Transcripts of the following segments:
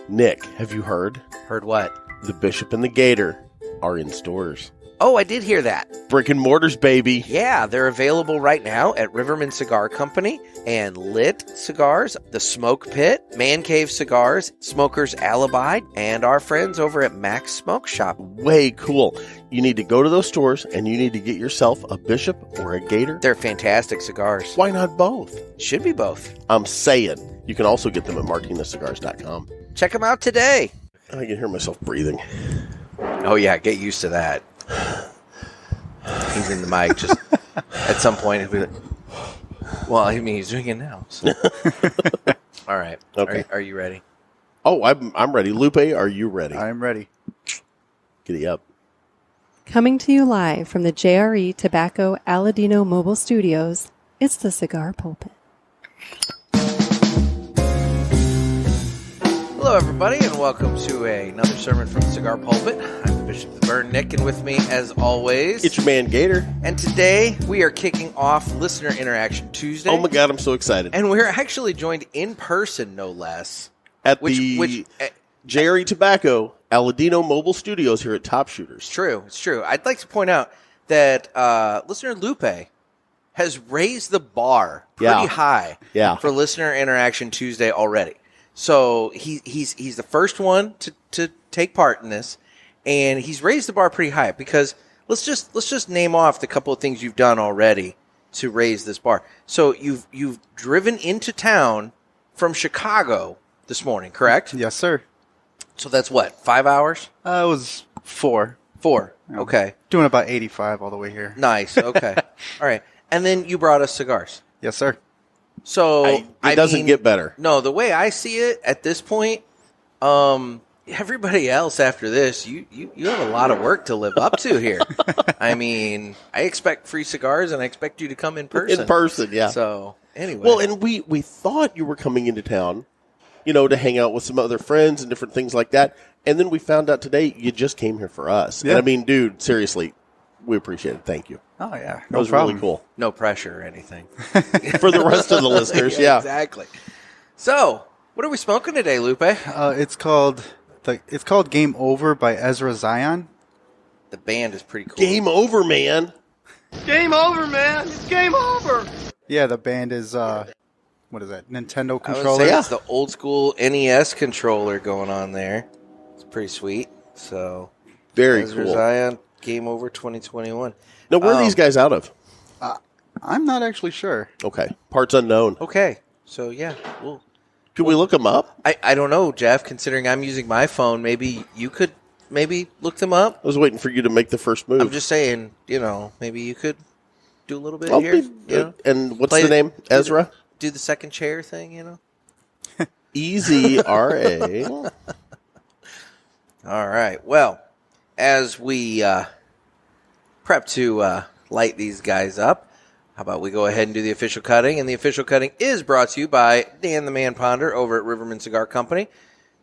Nick, have you heard? Heard what? The Bishop and the Gator are in stores. Oh, I did hear that. Brick and mortars, baby. Yeah, they're available right now at Riverman Cigar Company and Lit Cigars, The Smoke Pit, Man Cave Cigars, Smoker's Alibi, and our friends over at Mac's Smoke Shop. Way cool. You need to go to those stores and you need to get yourself a Bishop or a Gator. They're fantastic cigars. Why not both? Should be both. I'm saying. You can also get them at martinezcigars.com. Check them out today. I can hear myself breathing. Oh, yeah, get used to that. He's in the mic. Just at some point, he'll be like, well, I mean, he's doing it now. So. All right. Okay. Are you ready? Oh, I'm ready. Lupe, are you ready? I'm ready. Giddy up. Coming to you live from the JRE Tobacco Aladino Mobile Studios, it's the Cigar Pulpit. Hello, everybody, and welcome to another sermon from the Cigar Pulpit. I'm the Bishop of the Burn, Nick, and with me, as always, It's your man, Gator. And today, we are kicking off Listener Interaction Tuesday. Oh, my God, I'm so excited. And we're actually joined in person, no less. At the JRE Tobacco Aladino Mobile Studios here at Top Shooters. It's true. I'd like to point out that listener Lupe has raised the bar pretty high for Listener Interaction Tuesday already. So he's the first one to take part in this, and he's raised the bar pretty high because let's just name off the couple of things you've done already to raise this bar. So you've driven into town from Chicago this morning, correct? Yes, sir. So that's what, 5 hours? It was 4. 4. Okay. Doing about 85 all the way here. Nice. Okay. All right. And then you brought us cigars. Yes, sir. So it doesn't get better. No, the way I see it at this point, everybody else after this, you have a lot of work to live up to here. I mean, I expect free cigars, and I expect you to come in person. In person, yeah. So anyway, well, and we thought you were coming into town, to hang out with some other friends and different things like that, and then we found out today you just came here for us. Yeah. And I mean, dude, seriously, we appreciate it. Thank you. Oh, yeah. That was really cool. No pressure or anything. For the rest of the listeners, yeah. Exactly. So, what are we smoking today, Lupe? It's called Game Over by Ezra Zion. The band is pretty cool. Game over, man. Game over, man. It's game over. Yeah, the band is, what is that, Nintendo I would controller? say it's the old school NES controller going on there. It's pretty sweet. So, Very Ezra cool. Zion Game Over 2021. Now, where are these guys out of? I'm not actually sure. Okay. Parts unknown. Okay. So, yeah. Can we look them up? I don't know, Jeff. Considering I'm using my phone, maybe you could look them up. I was waiting for you to make the first move. I'm just saying, maybe you could do a little bit I'll here. And what's the name? Ezra? Do the second chair thing, EZRA. All right. Well, as we prep to light these guys up, how about we go ahead and do the official cutting? And the official cutting is brought to you by Dan the Man Ponder over at Riverman Cigar Company.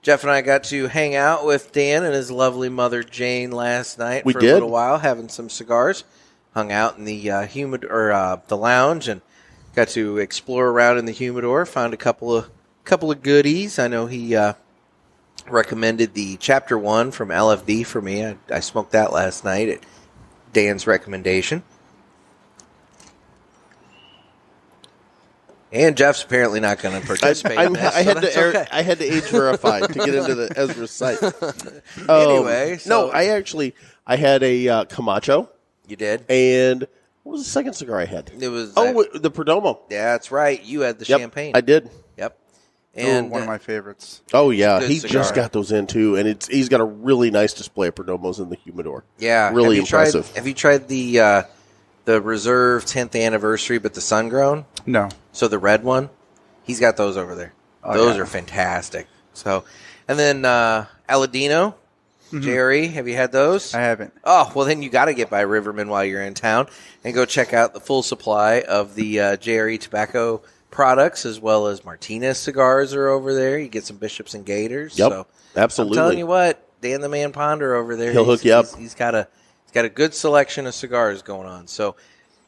Jeff and I got to hang out with Dan and his lovely mother Jane last night for a little while, having some cigars. Hung out in the the lounge and got to explore around in the humidor. Found a couple of goodies. I know he recommended the Chapter 1 from LFD for me. I smoked that last night at Dan's recommendation. And Jeff's apparently not going to participate in this. I had to age verify to get into the Ezra site. Anyway. No, I had a Camacho. You did? And what was the second cigar I had? It was... the Perdomo. Yeah, that's right. You had the champagne. I did. Yep. And one of my favorites. Oh, yeah. He cigar. just got those in, too. And he's got a really nice display of Perdomos in the humidor. Yeah. Really impressive. Have you tried the Reserve 10th Anniversary, but the sun-grown? No. So the red one? He's got those over there. Those are fantastic. So, and then Aladino, Jerry, have you had those? I haven't. Oh, well, then you got to get by Riverman while you're in town and go check out the full supply of the JRE tobacco products, as well as Martinez cigars are over there. You get some Biscuits and Gators. Yep, so absolutely. I'm telling you what, Dan the Man Ponder over there. He'll hook you up. He's got a good selection of cigars going on. So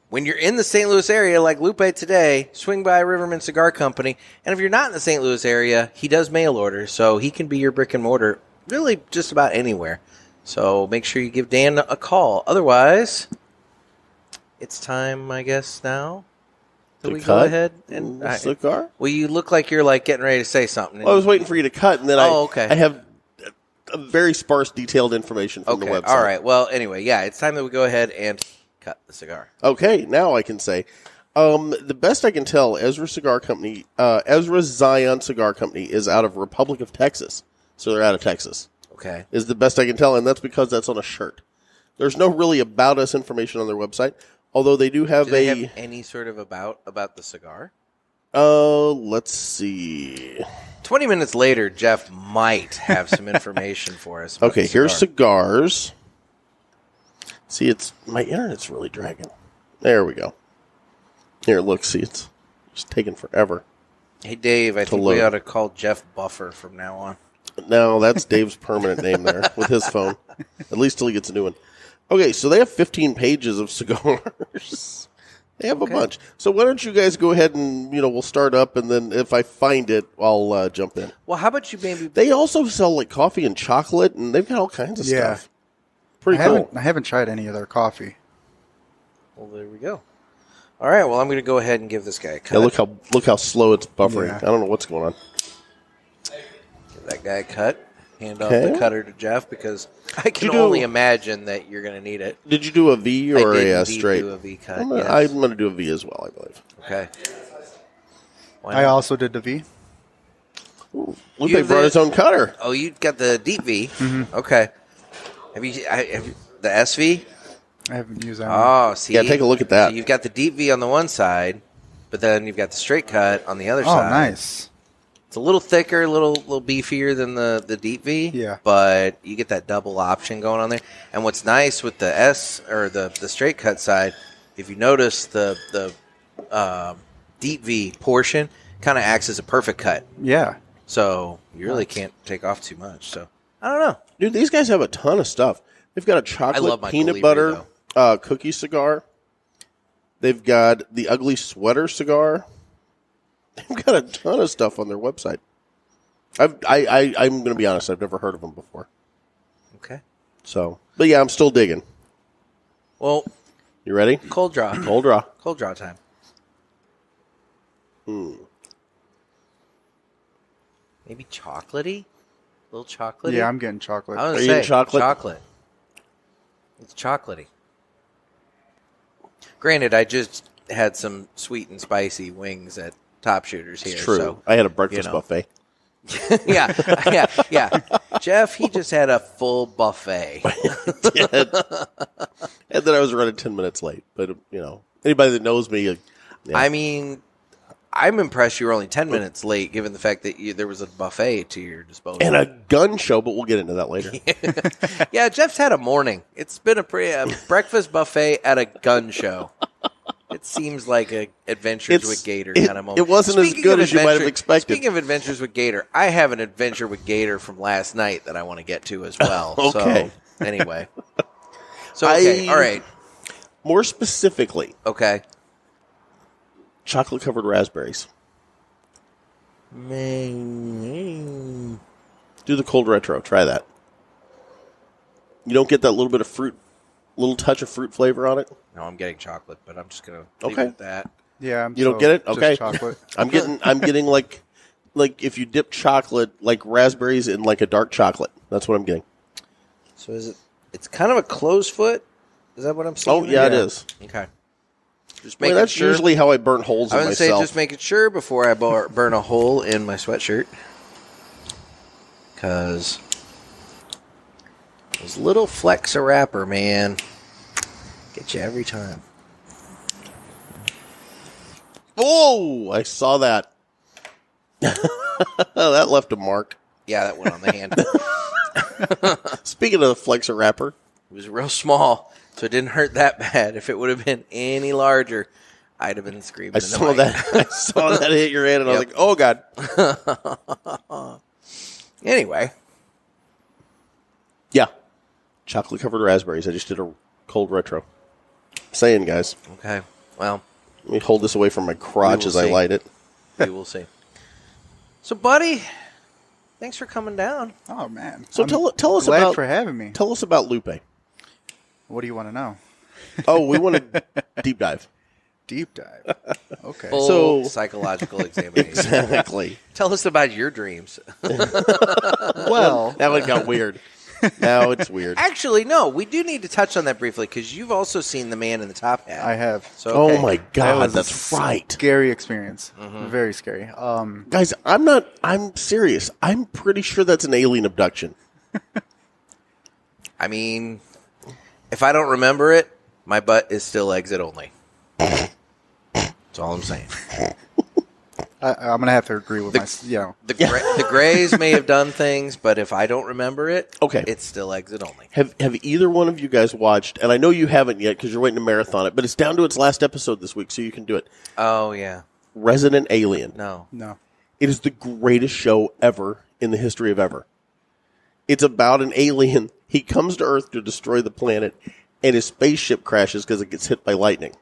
when you're in the St. Louis area, like Lupe today, swing by Riverman Cigar Company. And if you're not in the St. Louis area, he does mail order, so he can be your brick and mortar really just about anywhere. So make sure you give Dan a call. Otherwise, it's time, I guess, now. Do we go ahead and cigar? Well, you look like you're like getting ready to say something. Well, I was waiting for you to cut, and then okay. I have a very sparse, detailed information from the website. All right. Well, anyway, yeah, it's time that we go ahead and cut the cigar. Okay, now I can say, the best I can tell, Ezra Zion Cigar Company is out of Republic of Texas, so they're out of Texas. Okay. Is the best I can tell, and that's because that's on a shirt. There's no really about us information on their website, although they do have they have any sort of about the cigar? Let's see. 20 minutes later, Jeff might have some information for us. Okay, here's cigars. See, my internet's really dragging. There we go. Here, look, see, it's just taking forever. Hey, Dave, I think we ought to call Jeff Buffer from now on. No, that's Dave's permanent name there with his phone. At least till he gets a new one. Okay, so they have 15 pages of cigars. They have a bunch. So why don't you guys go ahead and, we'll start up, and then if I find it, I'll jump in. Well, how about you maybe... They also sell, like, coffee and chocolate, and they've got all kinds of stuff. Pretty cool. I haven't tried any of their coffee. Well, there we go. All right, well, I'm going to go ahead and give this guy a cut. Yeah, look how slow it's buffering. Yeah. I don't know what's going on. Give that guy a cut. Hand off the cutter to Jeff, because I can only imagine that you're going to need it. Did you do a V or a straight? I did do a V cut, I'm going to do a V as well, I believe. Okay. I also did the V. Lupe brought his own cutter. Oh, you got the deep V. Mm-hmm. Okay. Have you the SV? I haven't used that one. Oh, see. Yeah, take a look at that. So you've got the deep V on the one side, but then you've got the straight cut on the other Oh, side. nice. It's a little thicker, a little beefier than the deep V. Yeah. But you get that double option going on there. And what's nice with the S or the straight cut side, if you notice the deep V portion kind of acts as a perfect cut. Yeah. So you really can't take off too much. So I don't know. Dude, these guys have a ton of stuff. They've got a I chocolate love my peanut Colibri, butter cookie cigar. They've got the ugly sweater cigar. They've got a ton of stuff on their website. I'm going to be honest. I've never heard of them before. Okay. So, but yeah, I'm still digging. Well, you ready? cold draw. Cold draw. Cold draw time. Maybe chocolatey? A little chocolatey? Yeah, I'm getting chocolate. I was Are you going to eating say chocolate? chocolate. It's chocolatey. Granted, I just had some sweet and spicy wings at Top Shooters here. It's true. So, I had a breakfast buffet. yeah. Jeff, he just had a full buffet. And then I was running 10 minutes late. But, anybody that knows me... yeah. I mean, I'm impressed you were only 10 minutes late, given the fact that there was a buffet to your disposal. And a gun show, but we'll get into that later. Yeah, Jeff's had a morning. It's been a breakfast buffet at a gun show. It seems like a Adventures with Gator kind of moment. It wasn't as good as you might have expected. Speaking of Adventures with Gator, I have an adventure with Gator from last night that I want to get to as well. Okay. So, anyway. So, okay, all right. More specifically, Okay. chocolate-covered raspberries. Man. Do the cold retro. Try that. You don't get that little bit of fruit, little touch of fruit flavor on it? No, I'm getting chocolate, but I'm just going to leave Okay. it at that. Yeah, You don't get it? just Okay. chocolate. I'm getting like if you dip chocolate, like raspberries in like a dark chocolate. That's what I'm getting. So it's kind of a closed foot? Is that what I'm seeing? Oh, yeah, it is. Okay. Just Well, making that's sure. usually how I burn holes I in was going to say, myself. just making sure before I burn a hole in my sweatshirt. Because those little flecks of wrapper, man, get you every time. Oh, I saw that. That left a mark. Yeah, that went on the hand. Speaking of the Flexer wrapper, It was real small, so it didn't hurt that bad. If it would have been any larger, I'd have been screaming. I saw that hit your hand, and I was like, "Oh God!" Anyway, Yeah, chocolate covered raspberries. I just did a cold retro. Saying, guys, okay. Well, Let me hold this away from my crotch as I light it. we will see. So, buddy, thanks for coming down. Oh man! So I'm tell us glad about for having me. Tell us about Lupe. What do you want to know? Oh, we want to deep dive. Deep dive. Okay. Full So- psychological examination. Exactly. Tell us about your dreams. Well, Now it got weird. Now it's weird. Actually, no, we do need to touch on that briefly because you've also seen The Man in the Top Hat. I have. So, okay. Oh my That God, was that's a right. Scary experience. Mm-hmm. Very scary. Guys, I'm serious. I'm pretty sure that's an alien abduction. I mean, if I don't remember it, my butt is still exit only. That's all I'm saying. I'm gonna have to agree with The Greys may have done things, but if I don't remember it, Okay. it's still exit only. Have either one of you guys watched, and I know you haven't yet because you're waiting to marathon it, but it's down to its last episode this week, so you can do it. Oh, yeah. Resident Alien. No. No. It is the greatest show ever in the history of ever. It's about an alien. He comes to Earth to destroy the planet, and his spaceship crashes because it gets hit by lightning.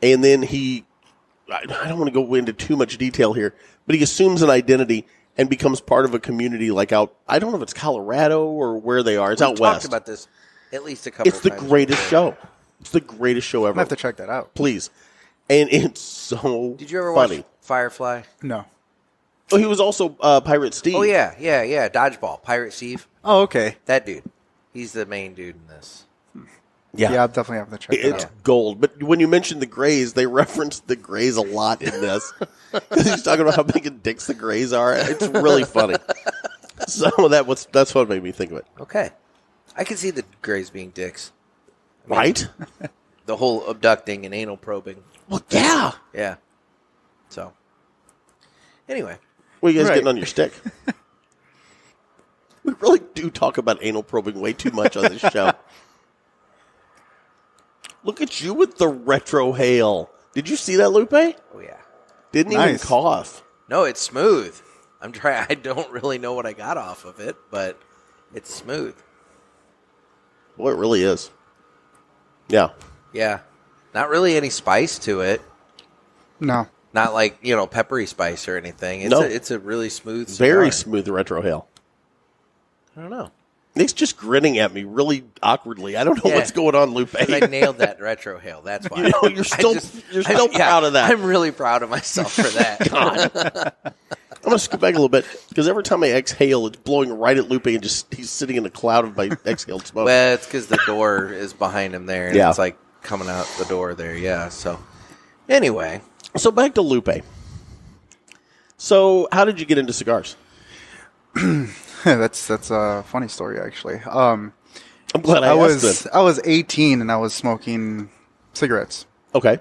And then I don't want to go into too much detail here, but he assumes an identity and becomes part of a community like out, I don't know if it's Colorado or where they are. It's out We've west. talked about this at least a couple It's the times greatest before. show. It's the greatest show I'm ever. gonna have to check that out. Please. And it's so Did you ever funny. watch Firefly? No. Oh, he was also Pirate Steve. Oh, yeah. Dodgeball. Pirate Steve. Oh, okay. That dude. He's the main dude in this. Yeah, I'll definitely have to check that It's out. gold. But when you mentioned the Greys, they reference the Greys a lot in this. Because he's talking about how big of dicks the Greys are. It's really funny. So that's what made me think of it. Okay. I can see the Greys being dicks. Right? The whole abducting and anal probing. Well, yeah. Yeah. So, anyway. Well, you guys Right. getting on your stick? We really do talk about anal probing way too much on this show. Look at you with the retro hail. Did you see that, Lupe? Oh, yeah. Didn't even Nice. cough. No, it's smooth. I'm trying. I don't really know what I got off of it, but it's smooth. Boy, it really is. Yeah. Yeah. Not really any spice to it. No. Not like, peppery spice or anything. It's No. it's a really smooth cigar. Very smooth retro hail. I don't know. Nick's just grinning at me really awkwardly. I don't know Yeah. what's going on, Lupe. 'Cause I nailed that retro hail. That's why. You're still proud of that. I'm really proud of myself for that. I'm going to scoot back a little bit because every time I exhale, it's blowing right at Lupe and he's sitting in a cloud of my exhaled smoke. Well, it's because the door is behind him there, and Yeah. it's like coming out the door there. Yeah. So, anyway, So back to Lupe. So how did you get into cigars? that's a funny story actually. I'm glad I asked I was 18 and I was smoking cigarettes. Okay.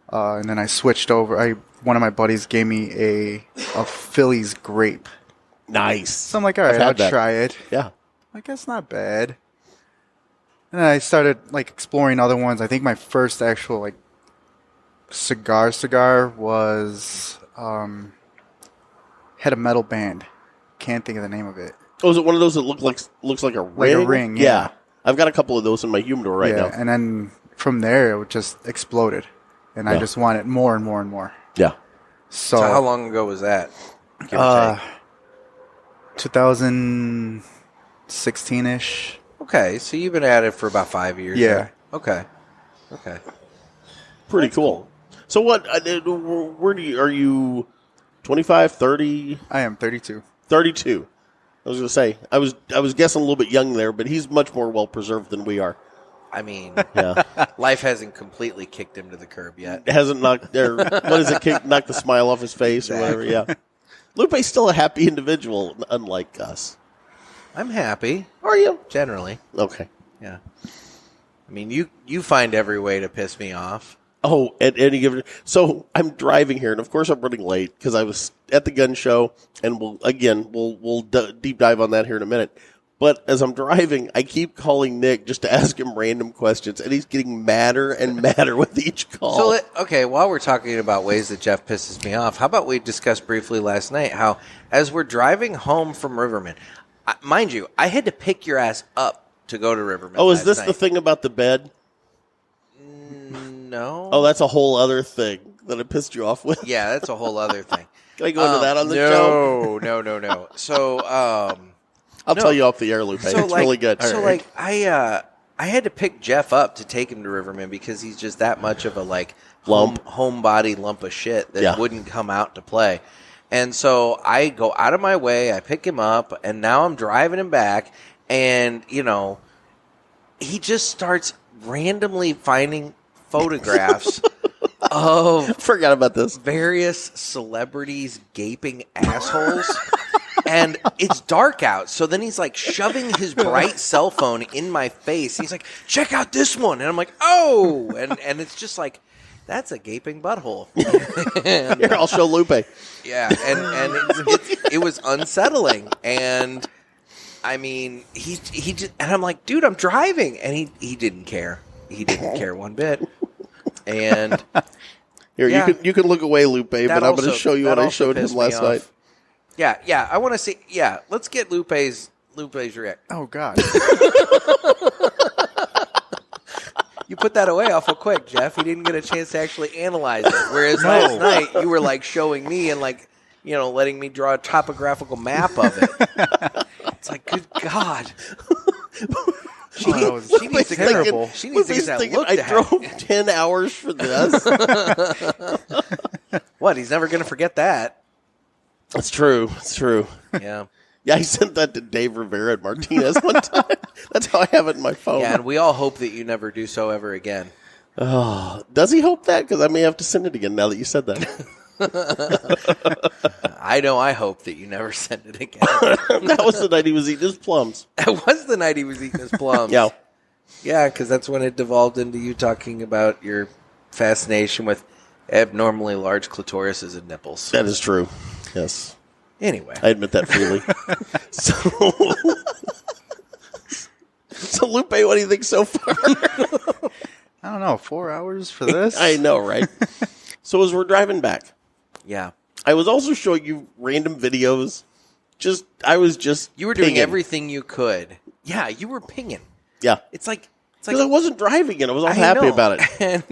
And then I switched over. One of my buddies gave me a Philly's grape. Nice. So I'm like, all I've right, had I'll that. try it. Yeah. Like, that's not bad. And then I started like exploring other ones. I think my first actual like cigar was had a metal band. Can't think of the name of it. Oh, is it one of those that looks like a ring? Like a ring, yeah. I've got a couple of those in my humidor right now. And then from there it just exploded, and I Yeah. just wanted more and more and more. Yeah. So, so how long ago was that? Give or take? 2016-ish. Okay, so you've been at it for about 5 years. Yeah. then. Okay. Pretty cool. So what, are you 25, 30, I am 32. 32? I was going to say, I was guessing a little bit young there, but he's much more well preserved than we are. I mean, Yeah. life hasn't completely kicked him to the curb yet. Hasn't knocked knocked the smile off his face or whatever. Yeah. Lupe's still a happy individual, unlike us. I'm happy, Are you? generally. Okay. Yeah. I mean, you find every way to piss me off. Oh, at any given. So I'm driving here, and of course I'm running late because I was at the gun show, and we'll deep dive on that here in a minute. But as I'm driving, I keep calling Nick just to ask him random questions, and he's getting madder and madder with each call. So, okay, while we're talking about ways that Jeff pisses me off, how about we discuss briefly last night how, as we're driving home from Riverman, mind you, I had to pick your ass up to go to Riverman. Oh, is last this night. the thing about the bed? No. Oh, that's a whole other thing that it pissed you off with. Yeah, that's a whole other thing. Can I go into that on the show? No. So, I'll tell you off the air, Lupe. So, it's really good. So, like, I had to pick Jeff up to take him to Riverman because he's just that much of a, like, homebody lump of shit that wouldn't come out to play. And so I go out of my way, I pick him up, and now I'm driving him back, and, you know, he just starts randomly finding photographs of forgot about this. various celebrities gaping assholes. And it's dark out, so then he's like shoving his bright cell phone in my face. He's like, check out this one. And I'm like, oh. And it's just like, that's a gaping butthole. Here, I'll show Lupe. Yeah, and it was unsettling. And I mean, he just, and I'm like, dude, I'm driving. And he didn't care. He didn't care one bit. And here, you can look away, Lupe, but I'm going to show you what I showed him last night. Yeah, I want to see. Yeah, let's get Lupe's reaction. Oh God! You put that away awful quick, Jeff. He didn't get a chance to actually analyze it. Whereas last night you were like showing me and like, you know, letting me draw a topographical map of it. It's like, good God. She needs to terrible. She needs to get that look I at. drove 10 hours for this. What? He's never going to forget that. It's true. It's true. Yeah. Yeah, I sent that to Dave Rivera and Martinez one time. That's how I have it in my phone. Yeah, and we all hope that you never do so ever again. Oh, does he hope that? Because I may have to send it again now that you said that. I know I hope that you never send it again. That was the night he was eating his plums. That was the night he was eating his plums. Yeah. Yeah, because that's when it devolved into you talking about your fascination with abnormally large clitorises and nipples. That is true. Yes. Anyway. I admit that freely. So Lupe, what do you think so far? I don't know. 4 hours for this? I know, right? So as we're driving back, Yeah. I was also showing you random videos. I was just You were doing pinging. everything you could. Yeah, you were pinging. Yeah. It's like Because I wasn't driving and I was all I happy know. about it. And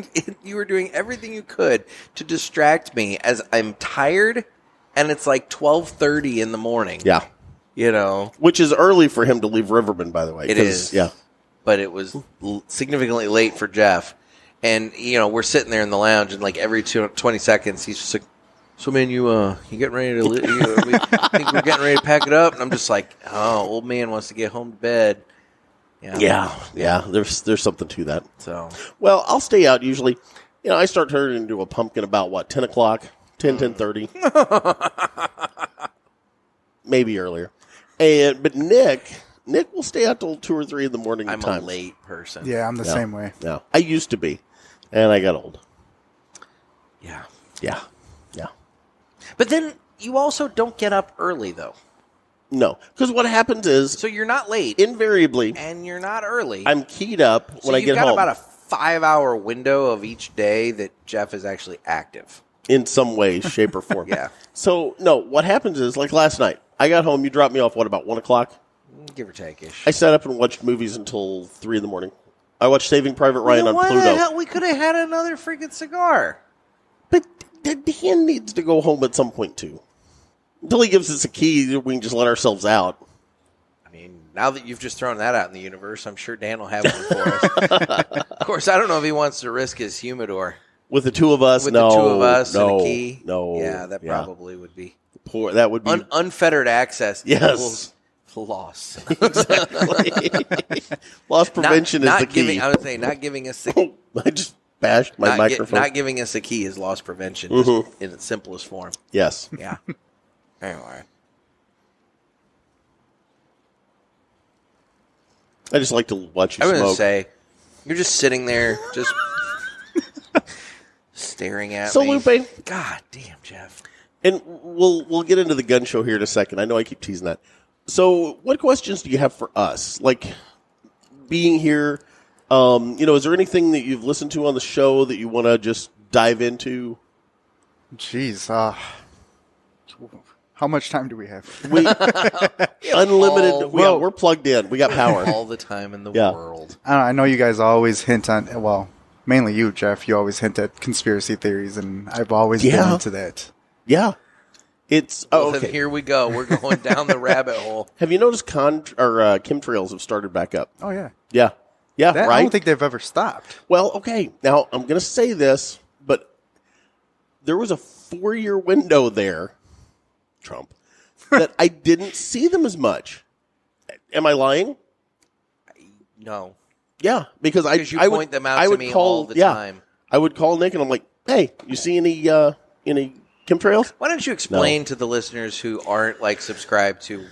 you were doing everything you could to distract me as I'm tired and it's like 12:30 in the morning. Yeah. You know. Which is early for him to leave Riverman, by the way. It is. Yeah. But it was significantly late for Jeff. And, you know, we're sitting there in the lounge and like every 20 seconds he's just like, so man, you getting ready to we think we're getting ready to pack it up? And I'm just like, oh, old man wants to get home to bed. Yeah. There's something to that. So, Well, I'll stay out usually. You know, I start turning into a pumpkin about, 10 o'clock? 10:30. Maybe earlier. But Nick will stay out till 2 or 3 in the morning. I'm a a late person. Yeah, I'm the same way. Yeah. I used to be. And I got old. Yeah. Yeah. But then you also don't get up early, though. No. Because what happens is, So you're not late invariably, and you're not early. I'm keyed up so when I you've get got home. about a 5-hour window of each day that Jeff is actually active. In some way, shape, or form. Yeah. So, no, what happens is, like last night, I got home, you dropped me off, about 1 o'clock? Give or take-ish. I sat up and watched movies until 3 in the morning. I watched Saving Private Ryan on Why Pluto. the hell? We could have had another freaking cigar. But Dan needs to go home at some point, too. Until he gives us a key, we can just let ourselves out. I mean, now that you've just thrown that out in the universe, I'm sure Dan will have one for us. Of course, I don't know if he wants to risk his humidor. With the two of us, With no. the two of us no, and a key? No. Yeah, that probably would be. That would be. Unfettered access Yes. equals loss. Exactly. Loss prevention is the key. I would say not giving us the I just bashed my microphone. not giving us a key is loss prevention just in its simplest form. Yes. Yeah. Anyway. I just like to watch you I was going to smoke. say, you're just sitting there, just staring at So, me. Lupe. God damn, Jeff. And we'll get into the gun show here in a second. I know I keep teasing that. So, what questions do you have for us? Like, being here, is there anything that you've listened to on the show that you want to just dive into? Jeez. How much time do we have? Unlimited. We're plugged in. We got power. All the time in the Yeah. world. I know you guys always hint on, well, mainly you, Jeff. You always hint at conspiracy theories, and I've always been into that. Yeah. It's Well, okay. then here we go. We're going down the rabbit hole. Have you noticed chemtrails have started back up? Oh, yeah. Yeah. Yeah, That, right? I don't think they've ever stopped. Well, okay. Now, I'm going to say this, but there was a 4-year window there, Trump, that I didn't see them as much. Am I lying? No. Yeah, because Because you point them out to me all the time. I would call Nick and I'm like, hey, you see any chemtrails? Why don't you explain to the listeners who aren't like subscribed to,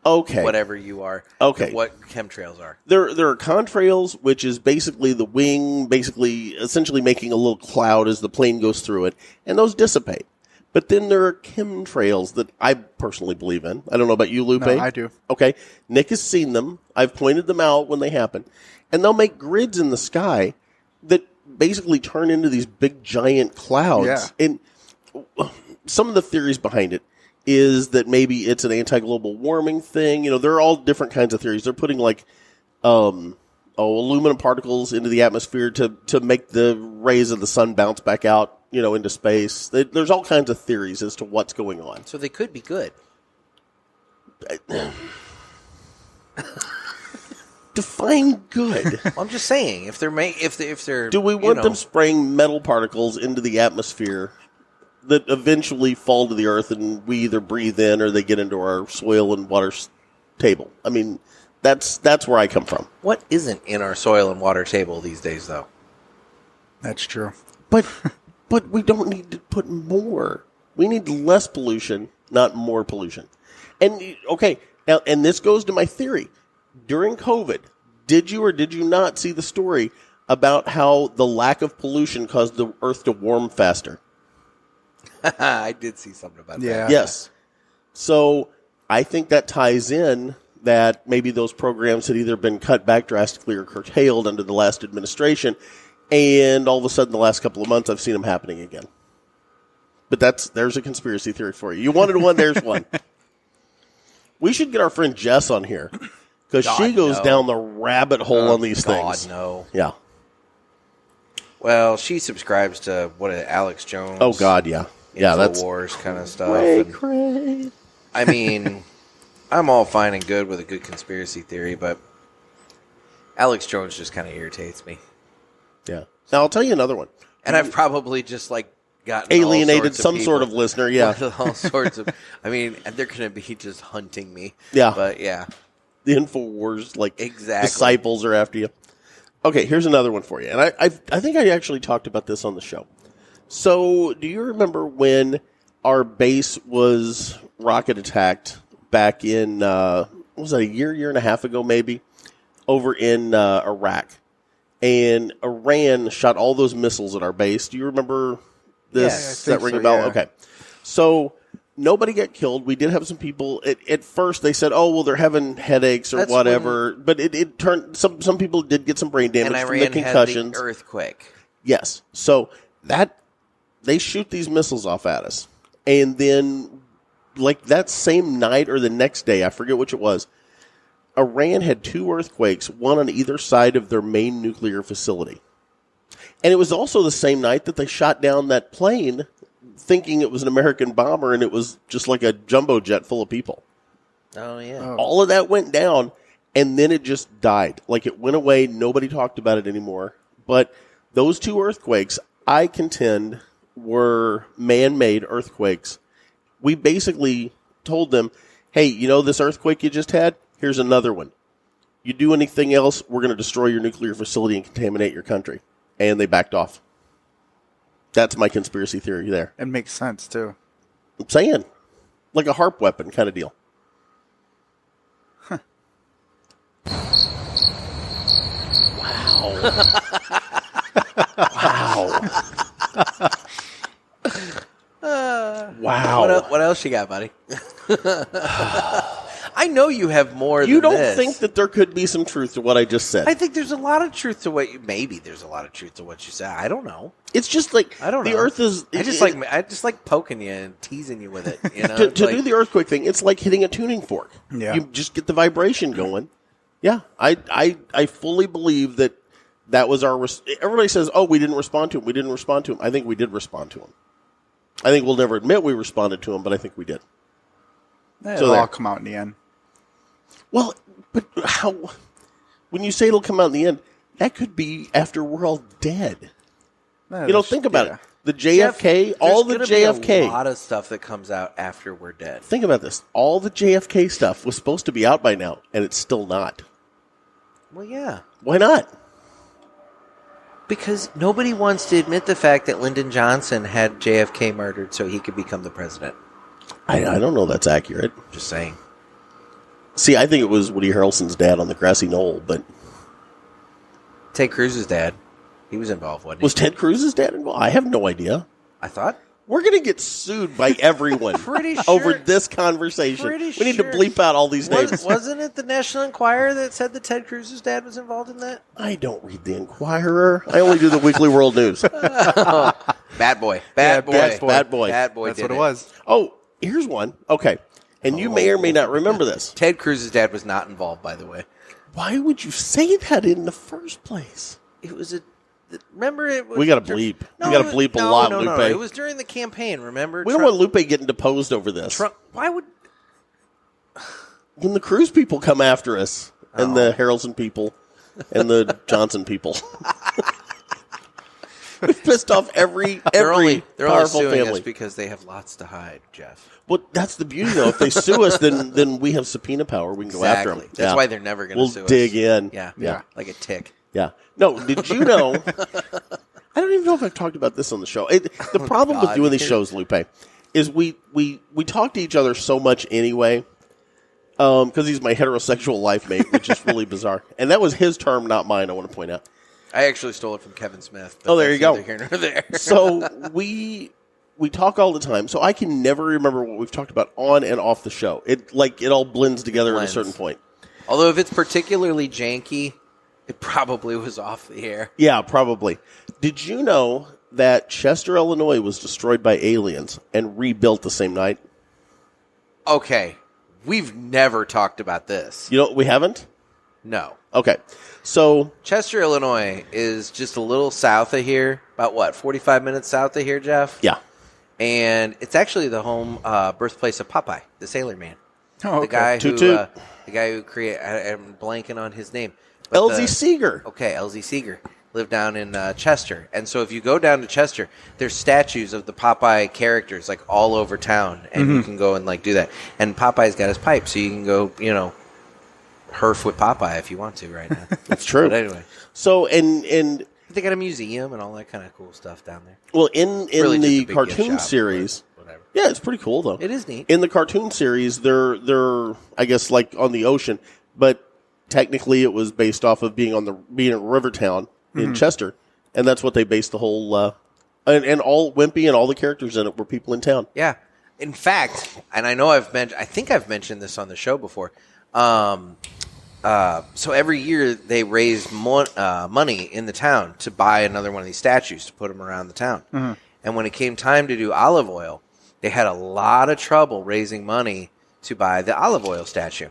Okay. whatever you are, Okay. what chemtrails are? There are contrails, which is basically the wing, essentially making a little cloud as the plane goes through it, and those dissipate. But then there are chemtrails that I personally believe in. I don't know about you, Lupe. No, I do. Okay. Nick has seen them. I've pointed them out when they happen. And they'll make grids in the sky that basically turn into these big, giant clouds. Yeah. And some of the theories behind it is that maybe it's an anti-global warming thing. There are all different kinds of theories. They're putting aluminum particles into the atmosphere to make the rays of the sun bounce back out, into space. There's all kinds of theories as to what's going on. So they could be good. Define good. Well, I'm just saying, if they're Do we want them spraying metal particles into the atmosphere that eventually fall to the earth and we either breathe in or they get into our soil and water table? I mean, that's where I come from. What isn't in our soil and water table these days, though? That's true. But we don't need to put more. We need less pollution, not more pollution. And okay, now and this goes to my theory. During COVID, did you or did you not see the story about how the lack of pollution caused the earth to warm faster? I did see something about that. Yeah. Yes. So I think that ties in that maybe those programs had either been cut back drastically or curtailed under the last administration, and all of a sudden the last couple of months I've seen them happening again. But there's a conspiracy theory for you. You wanted one, there's one. We should get our friend Jess on here, because she goes down the rabbit hole on these things. God, no. Yeah. Well, she subscribes to Alex Jones. Oh, God, yeah. Yeah, that's Wars kind of stuff. And, I mean, I'm all fine and good with a good conspiracy theory, but Alex Jones just kind of irritates me. Yeah. Now, I'll tell you another one. And I've probably just gotten Alienated all sorts of some people. sort of listener, yeah. All sorts of. I mean, and they're going to be just hunting me. Yeah. But yeah. The InfoWars, Exactly. disciples are after you. Okay, here's another one for you. And I think I actually talked about this on the show. So, do you remember when our base was rocket attacked back in, what was that, a year and a half ago maybe, over in Iraq? And Iran shot all those missiles at our base. Do you remember this? Yeah, I Does that think ring so, a bell? yeah. Okay. So, nobody got killed. We did have some people. At first, they said, "Oh, well, they're having headaches or That's whatever." But it turned. Some people did get some brain damage And from the Iran had concussions. the earthquake. Yes. So that they shoot these missiles off at us, and then that same night or the next day, I forget which it was, Iran had 2 earthquakes, one on either side of their main nuclear facility. And it was also the same night that they shot down that plane thinking it was an American bomber, and it was just like a jumbo jet full of people. Oh, yeah. Oh. All of that went down, and then it just died. It went away. Nobody talked about it anymore. But those 2 earthquakes, I contend, were man-made earthquakes. We basically told them, hey, this earthquake you just had? Here's another one. You do anything else, we're going to destroy your nuclear facility and contaminate your country. And they backed off. That's my conspiracy theory there. It makes sense, too. I'm saying. Like a HARP weapon kind of deal. Huh. Wow. Wow. What else you got, buddy? I know you have more You than don't this. think that there could be some truth to what I just said? I think there's a lot of truth to maybe there's a lot of truth to what you said. I don't know. It's just I don't know. the Earth is. I just like poking you and teasing you with it. To do the earthquake thing, it's like hitting a tuning fork. Yeah. You just get the vibration going. Yeah, I fully believe that That was our... Everybody says, oh, we didn't respond to him. We didn't respond to him. I think we did respond to him. I think we'll never admit we responded to him, but I think we did. It'll all come out in the end. Well, but how... When you say it'll come out in the end, that could be after we're all dead. Think about it. The JFK, all the JFK. There's a lot of stuff that comes out after we're dead. Think about this. All the JFK stuff was supposed to be out by now, and it's still not. Well, yeah. Why not? Because nobody wants to admit the fact that Lyndon Johnson had JFK murdered so he could become the president. I don't know that's accurate. Just saying. See, I think it was Woody Harrelson's dad on the grassy knoll, but... Ted Cruz's dad. He was involved, wasn't he? Was Ted Cruz's dad involved? I have no idea. I thought. We're going to get sued by everyone over this conversation. We need to bleep out all these names. Wasn't it the National Enquirer that said that Ted Cruz's dad was involved in that? I don't read the Enquirer. I only do the Weekly World News. Bad boy. Bad boy. That's Did what it was. Oh, here's one. Okay. And you may or may not remember this. Ted Cruz's dad was not involved, by the way. Why would you say that in the first place? It was a... Remember it was... We got to bleep. No, we got to bleep a lot, Lupe. No. It was during the campaign, remember? We don't want Lupe getting deposed over this. Trump, why would... When the Cruz people come after us, and the Harrelson people, and the Johnson people. We've pissed off every they're powerful only suing family. us because they have lots to hide, Jeff. Well, that's the beauty, though. If they sue us, then we have subpoena power. We can go after them. That's why they're never going to sue us. We'll dig in. Yeah, like a tick. Yeah. No, did you know... I don't even know if I've talked about this on the show. The problem with doing these shows, Lupe, is we talk to each other so much anyway, because he's my heterosexual life mate, which is really bizarre. And that was his term, not mine, I want to point out. I actually stole it from Kevin Smith. Oh, there you go. Here nor there. So we talk all the time, so I can never remember what we've talked about on and off the show. It all blends together at a certain point. Although if it's particularly janky, it probably was off the air. Yeah, probably. Did you know that Chester, Illinois was destroyed by aliens and rebuilt the same night? Okay. We've never talked about this. You know, we haven't? No. Okay. So Chester, Illinois is just a little south of here. About 45 minutes south of here, Jeff? Yeah. And it's actually the home birthplace of Popeye, the Sailor Man. Oh, okay. The guy who created, I'm blanking on his name. LZ Seeger. Okay, LZ Seeger lived down in Chester. And so if you go down to Chester, there's statues of the Popeye characters like all over town. And you can go and like do that. And Popeye's got his pipe, so you can go, herf with Popeye if you want to right now. That's true. But anyway. So, and they got a museum and all that kind of cool stuff down there. well, in Really just the a big gift cartoon shop, series, Whatever. yeah, it's pretty cool though. It is neat. In the cartoon series, they're I guess like on the ocean, but technically it was based off of being in Rivertown in Chester, and that's what they based the whole and all Wimpy and all the characters in it were people in town. Yeah. In fact, and I know I think I've mentioned this on the show before. So every year they raise money in the town to buy another one of these statues to put them around the town. And when it came time to do olive oil, they had a lot of trouble raising money to buy the olive oil statue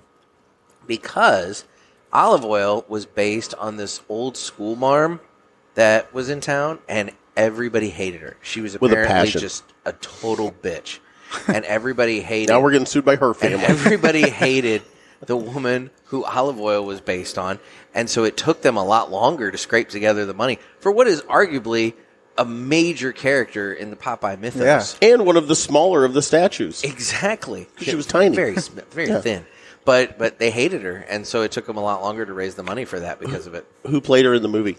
because olive oil was based on this old school marm that was in town, and everybody hated her. She was apparently just a total bitch, and everybody hated. Now we're getting sued by her family. And everybody hated the woman who olive oil was based on, and so it took them a lot longer to scrape together the money for what is arguably a major character in the Popeye mythos. Yeah. And one of the smaller of the statues. Exactly. She was tiny. Very thin. But they hated her, and so it took them a lot longer to raise the money for that because of it. Who played her in the movie?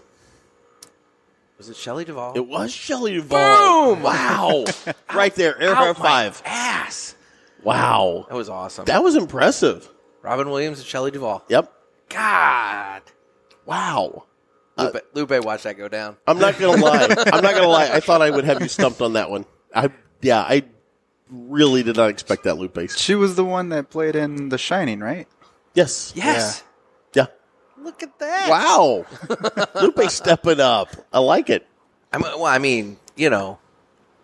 Was it Shelley Duvall? It was Shelley Duvall. Boom! Wow. Right there. Air high five. Ass. Wow. That was awesome. That was impressive. Robin Williams and Shelley Duvall. Yep. God. Wow. Lupe, watch that go down. I'm not going to lie. I thought I would have you stumped on that one. I really did not expect that, Lupe. She was the one that played in The Shining, right? Yes. Yes. Yeah. Look at that. Wow. Lupe stepping up. I like it.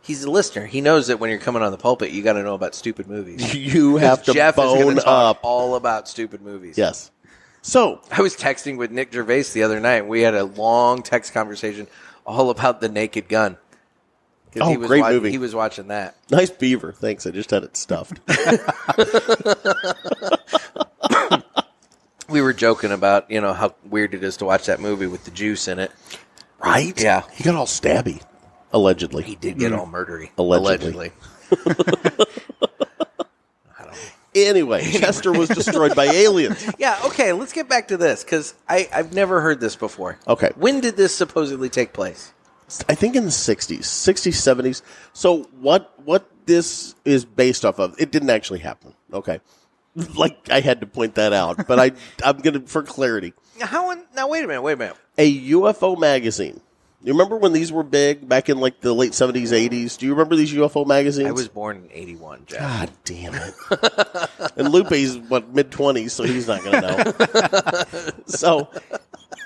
He's a listener. He knows that when you're coming on the pulpit, you got to know about stupid movies. You have to Jeff is bone going to talk up. all about stupid movies. Yes. So I was texting with Nick Gervais the other night. We had a long text conversation all about The Naked Gun. Oh, great movie. He was watching that. Nice beaver. Thanks. I just had it stuffed. We were joking about, how weird it is to watch that movie with the juice in it. Right? Yeah. He got all stabby. Allegedly. He did get all murdery. Allegedly. Anyway, Chester was destroyed by aliens. Yeah, okay, let's get back to this, because I've never heard this before. Okay. When did this supposedly take place? I think in the 60s, 70s. So what this is based off of, it didn't actually happen. Okay. Like, I had to point that out, but I'm going to, for clarity. Now, wait a minute. A UFO magazine. You remember when these were big back in like the late 70s, 80s? Do you remember these UFO magazines? I was born in 81, Jeff. God damn it. And Lupe's, mid-20s, so he's not going to know. So,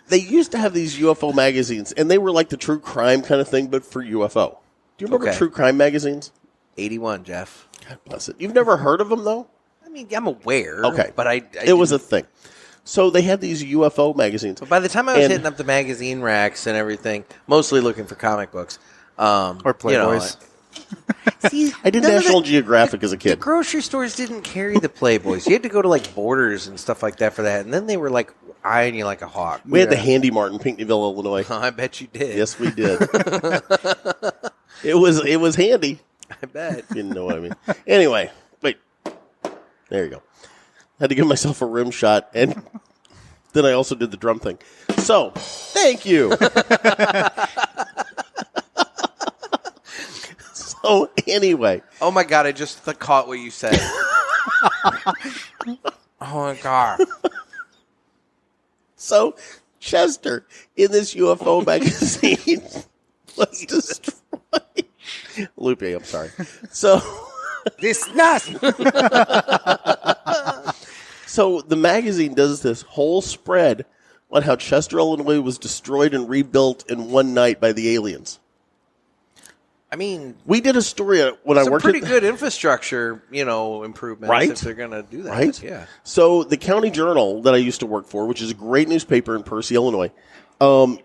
they used to have these UFO magazines, and they were like the true crime kind of thing, but for UFO. Do you remember true crime magazines? 81, Jeff. God bless it. You've never heard of them, though? I mean, I'm aware. Okay. But it was a thing. So they had these UFO magazines. But by the time I was hitting up the magazine racks and everything, mostly looking for comic books. Or Playboys. See, I did National Geographic as a the kid. grocery stores didn't carry the Playboys. You had to go to like Borders and stuff like that for that. And then they were like eyeing you like a hawk. We had the Handy Mart in Pinckneyville, Illinois. I bet you did. Yes, we did. It was handy. I bet. You know what I mean. Anyway, wait. There you go. Had to give myself a rim shot, and then I also did the drum thing. So, thank you. So, anyway. Oh my God, I just caught what you said. Oh my God. So, Chester, in this UFO magazine, was destroyed. Lupe, I'm sorry. So, This nuts. So the magazine does this whole spread on how Chester, Illinois was destroyed and rebuilt in one night by the aliens. I mean, We did a story when I some worked pretty at... good infrastructure, improvements Right? if they're going to do that. Right? Yeah. So the County Journal that I used to work for, which is a great newspaper in Percy, Illinois,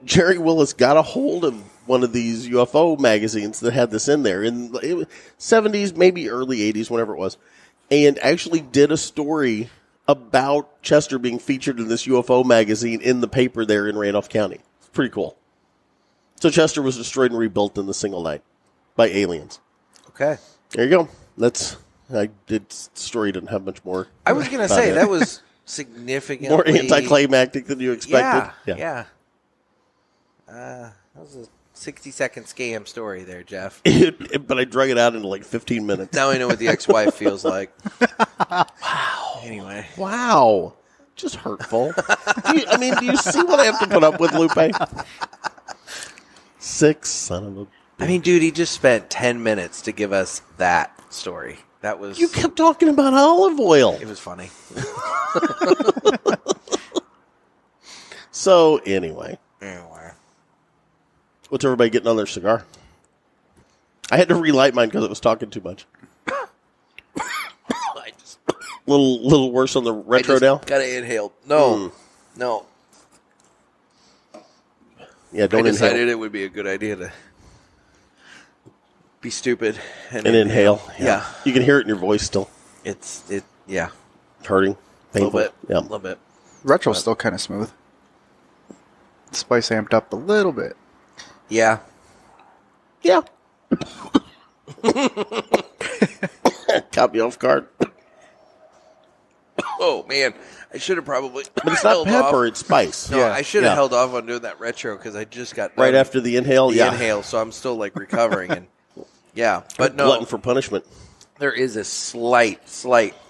Jerry Willis got a hold of one of these UFO magazines that had this in there in the 70s, maybe early 80s, whenever it was, and actually did a story about Chester being featured in this UFO magazine in the paper there in Randolph County. It's pretty cool. So Chester was destroyed and rebuilt in the single night by aliens. Okay. There you go. Story didn't have much more. I was going to say, that was significantly... More anticlimactic than you expected. Yeah. That was a 60-second scam story there, Jeff. But I drug it out into like 15 minutes. Now I know what the ex-wife feels like. Wow. Anyway. Wow. Just hurtful. Do you see what I have to put up with, Lupe? Sick son of a... I mean, dude, he just spent 10 minutes to give us that story. That was... You kept talking about olive oil. It was funny. So, anyway. What's everybody getting on their cigar? I had to relight mine because it was talking too much. Little worse on the retro now? Got to inhale. No. No. Yeah, don't I decided inhale. it would be a good idea to be stupid and inhale. Yeah. You can hear it in your voice still. Yeah. Hurting. Painful. A little bit. Yeah. A little bit. Retro's still kind of smooth. Spice amped up a little bit. Yeah. Yeah. Caught me off guard. Oh, man. I should have probably But it's not pepper, it's spice. No, Yeah. I should have Yeah. held off on doing that retro because I just got Right done after the inhale? the Yeah. inhale, so I'm still like recovering. And yeah, but no, Glutton for punishment. there is a slight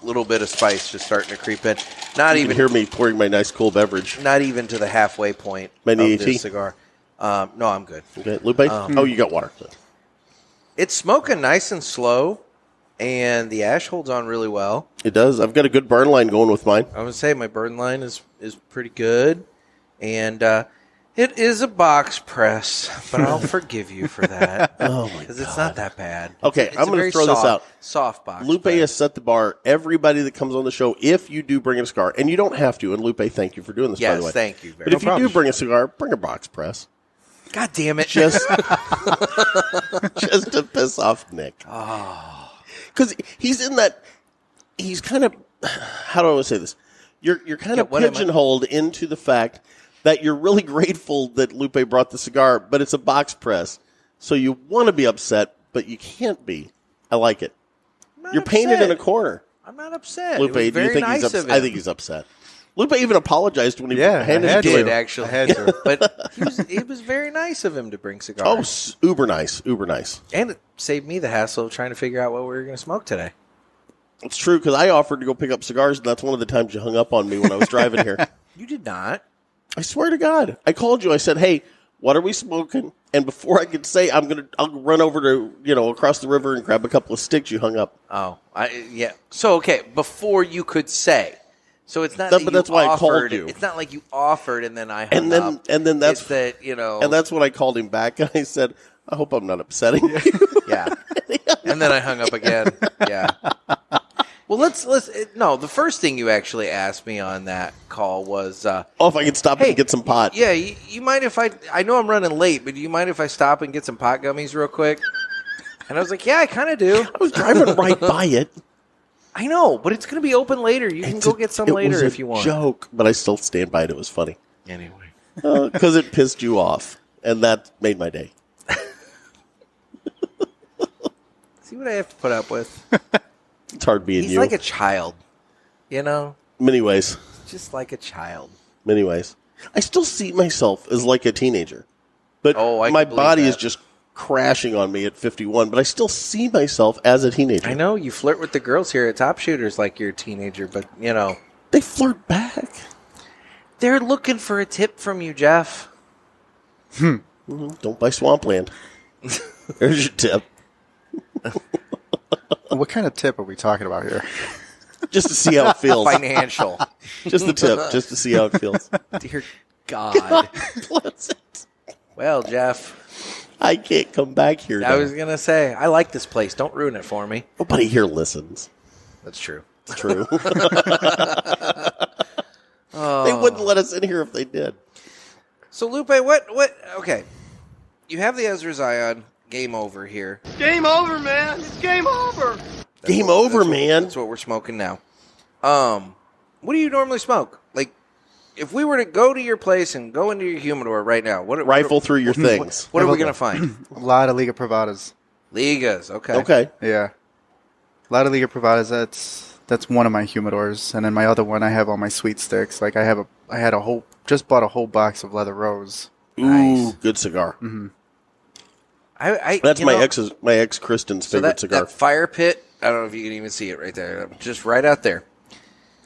little bit of spice just starting to creep in. Not You even can hear me pouring my nice cool beverage. not even to the halfway point My of NEAT? this cigar. No, I'm good. Okay, Lupe? Oh, you got water. It's smoking nice and slow, and the ash holds on really well. It does. I've got a good burn line going with mine. I would say my burn line is pretty good, and It is a box press, but I'll forgive you for that. Oh, my Because it's not that bad. Okay, It's I'm going very to throw this out. Soft box Lupe press. has set the bar. Everybody that comes on the show, if you do bring a cigar, and you don't have to, and Lupe, thank you for doing this, by the way. Yes, thank you very But if much. you do bring a cigar, bring a box press. God damn it. Just to piss off Nick. Because he's in that, he's kind of, how do I want to say this? You're kind of what am I- pigeonholed into the fact that you're really grateful that Lupe brought the cigar, but it's a box press. So you want to be upset, but you can't be. I like it. I'm not You're painted upset. in a corner. I'm not upset. Lupe, It was do very you think nice he's upset? of him. I think he's upset. Lupe even apologized when he handed I it to He did, him. actually. I had to. But it was very nice of him to bring Oh, cigars. uber nice, uber nice. And it saved me the hassle of trying to figure out what we were going to smoke today. It's true, because I offered to go pick up cigars, and that's one of the times you hung up on me when I was driving here. You did not. I swear to God. I called you. I said, hey, what are we smoking? And before I could say, I'll run over to, across the river and grab a couple of sticks, you hung up. Oh, yeah. So, okay, before you could say. So it's not that But you that's why I offered, called you. It's not like you offered and then I hung And then, up. and then that's It's that, and that's when I called him back, and I said, I hope I'm not upsetting you. yeah. And then I hung up again. Yeah. Well, no, the first thing you actually asked me on that call was, Oh, if I could stop and get some pot. Yeah, you mind if I know I'm running late, but do you mind if I stop and get some pot gummies real quick? And I was like, yeah, I kind of do. I was driving right by it. I know, but it's going to be open later. You can go get some later if you want. Joke, but I still stand by it. It was funny. Anyway. Because it pissed you off, and that made my day. See what I have to put up with? It's hard being He's you. like a child, Many ways. just like a child. Many ways. I still see myself as like a teenager. But Oh, I my can believe body is that. just crashing on me at 51, but I still see myself as a teenager. I know you flirt with the girls here at Top Shooters like you're a teenager, but They flirt back. they're looking for a tip from you, Jeff. Don't buy Swampland. There's your tip. What kind of tip are we talking about here? Just to see how it feels. Financial. Just the tip, just to see how it feels. Dear God. Bless it. Well, Jeff, I can't come back here I now. was going to say, I like this place. Don't ruin it for me. Nobody here listens. That's true. It's true. They wouldn't let us in here if they did. So, Lupe, what, okay. You have the Ezra Zion Game Over here. Game over, man. It's game over. Game over, man. That's what we're smoking now. What do you normally smoke? Like, if we were to go to your place and go into your humidor right now, Rifle through your things. What are we going to find? A lot of Liga Privadas. Ligas, okay. Okay. Yeah. A lot of Liga Privadas. That's one of my humidors. And then my other one, I have all my sweet sticks. Like just bought a whole box of Leather Rose. Ooh, Nice. good cigar. Mm-hmm. That's my ex Kristen's favorite cigar. That fire pit, I don't know if you can even see it right there. Just right out there.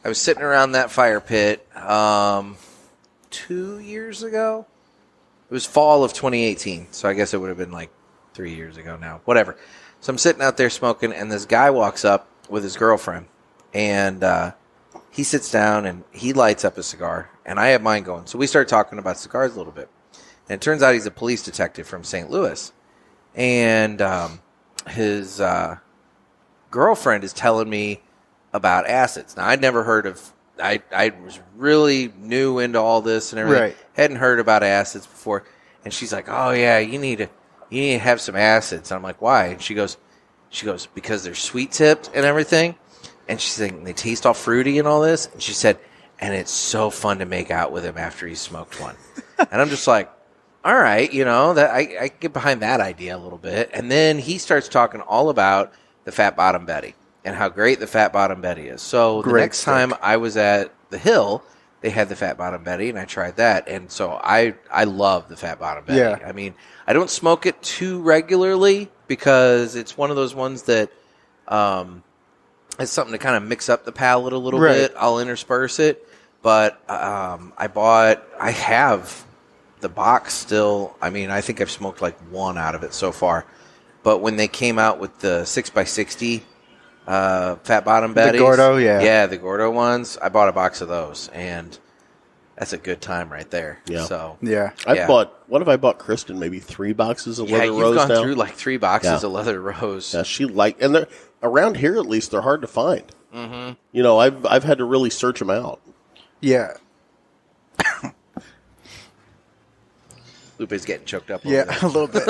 I was sitting around that fire pit 2 years ago. It was fall of 2018, so I guess it would have been like 3 years ago now. Whatever. So I'm sitting out there smoking, and this guy walks up with his girlfriend, and he sits down, and he lights up a cigar, and I have mine going. So we start talking about cigars a little bit. And it turns out he's a police detective from St. Louis. And his girlfriend is telling me about acids. Now, I'd never heard of... I was really new into all this and everything. Right. Hadn't heard about acids before. And she's like, oh, yeah, you need to have some acids. And I'm like, why? And she goes, because they're sweet-tipped and everything. And she's saying they taste all fruity and all this. And she said, and it's so fun to make out with him after he's smoked one. And I'm just like, all right, that I get behind that idea a little bit. And then he starts talking all about the Fat Bottom Betty and how great the Fat Bottom Betty is. So the next time I was at the Hill, they had the Fat Bottom Betty, and I tried that. And so I love the Fat Bottom Betty. Yeah. I mean, I don't smoke it too regularly because it's one of those ones that it's something to kind of mix up the palate a little bit. I'll intersperse it. But I have the box still. I mean, I think I've smoked like one out of it so far. But when they came out with the 6x60 Fat Bottom Betties. The Gordo, yeah. Yeah, the Gordo ones. I bought a box of those. And That's a good time right there. Yeah. So Yeah. What have I bought Kristen? Maybe 3 boxes of leather you've rose gone now? through like 3 boxes of leather rose. Yeah, and they're around here at least they're hard to find. Mm-hmm. You know, I've had to really search them out. Yeah. Lupe's getting choked up over Yeah, there. a little bit.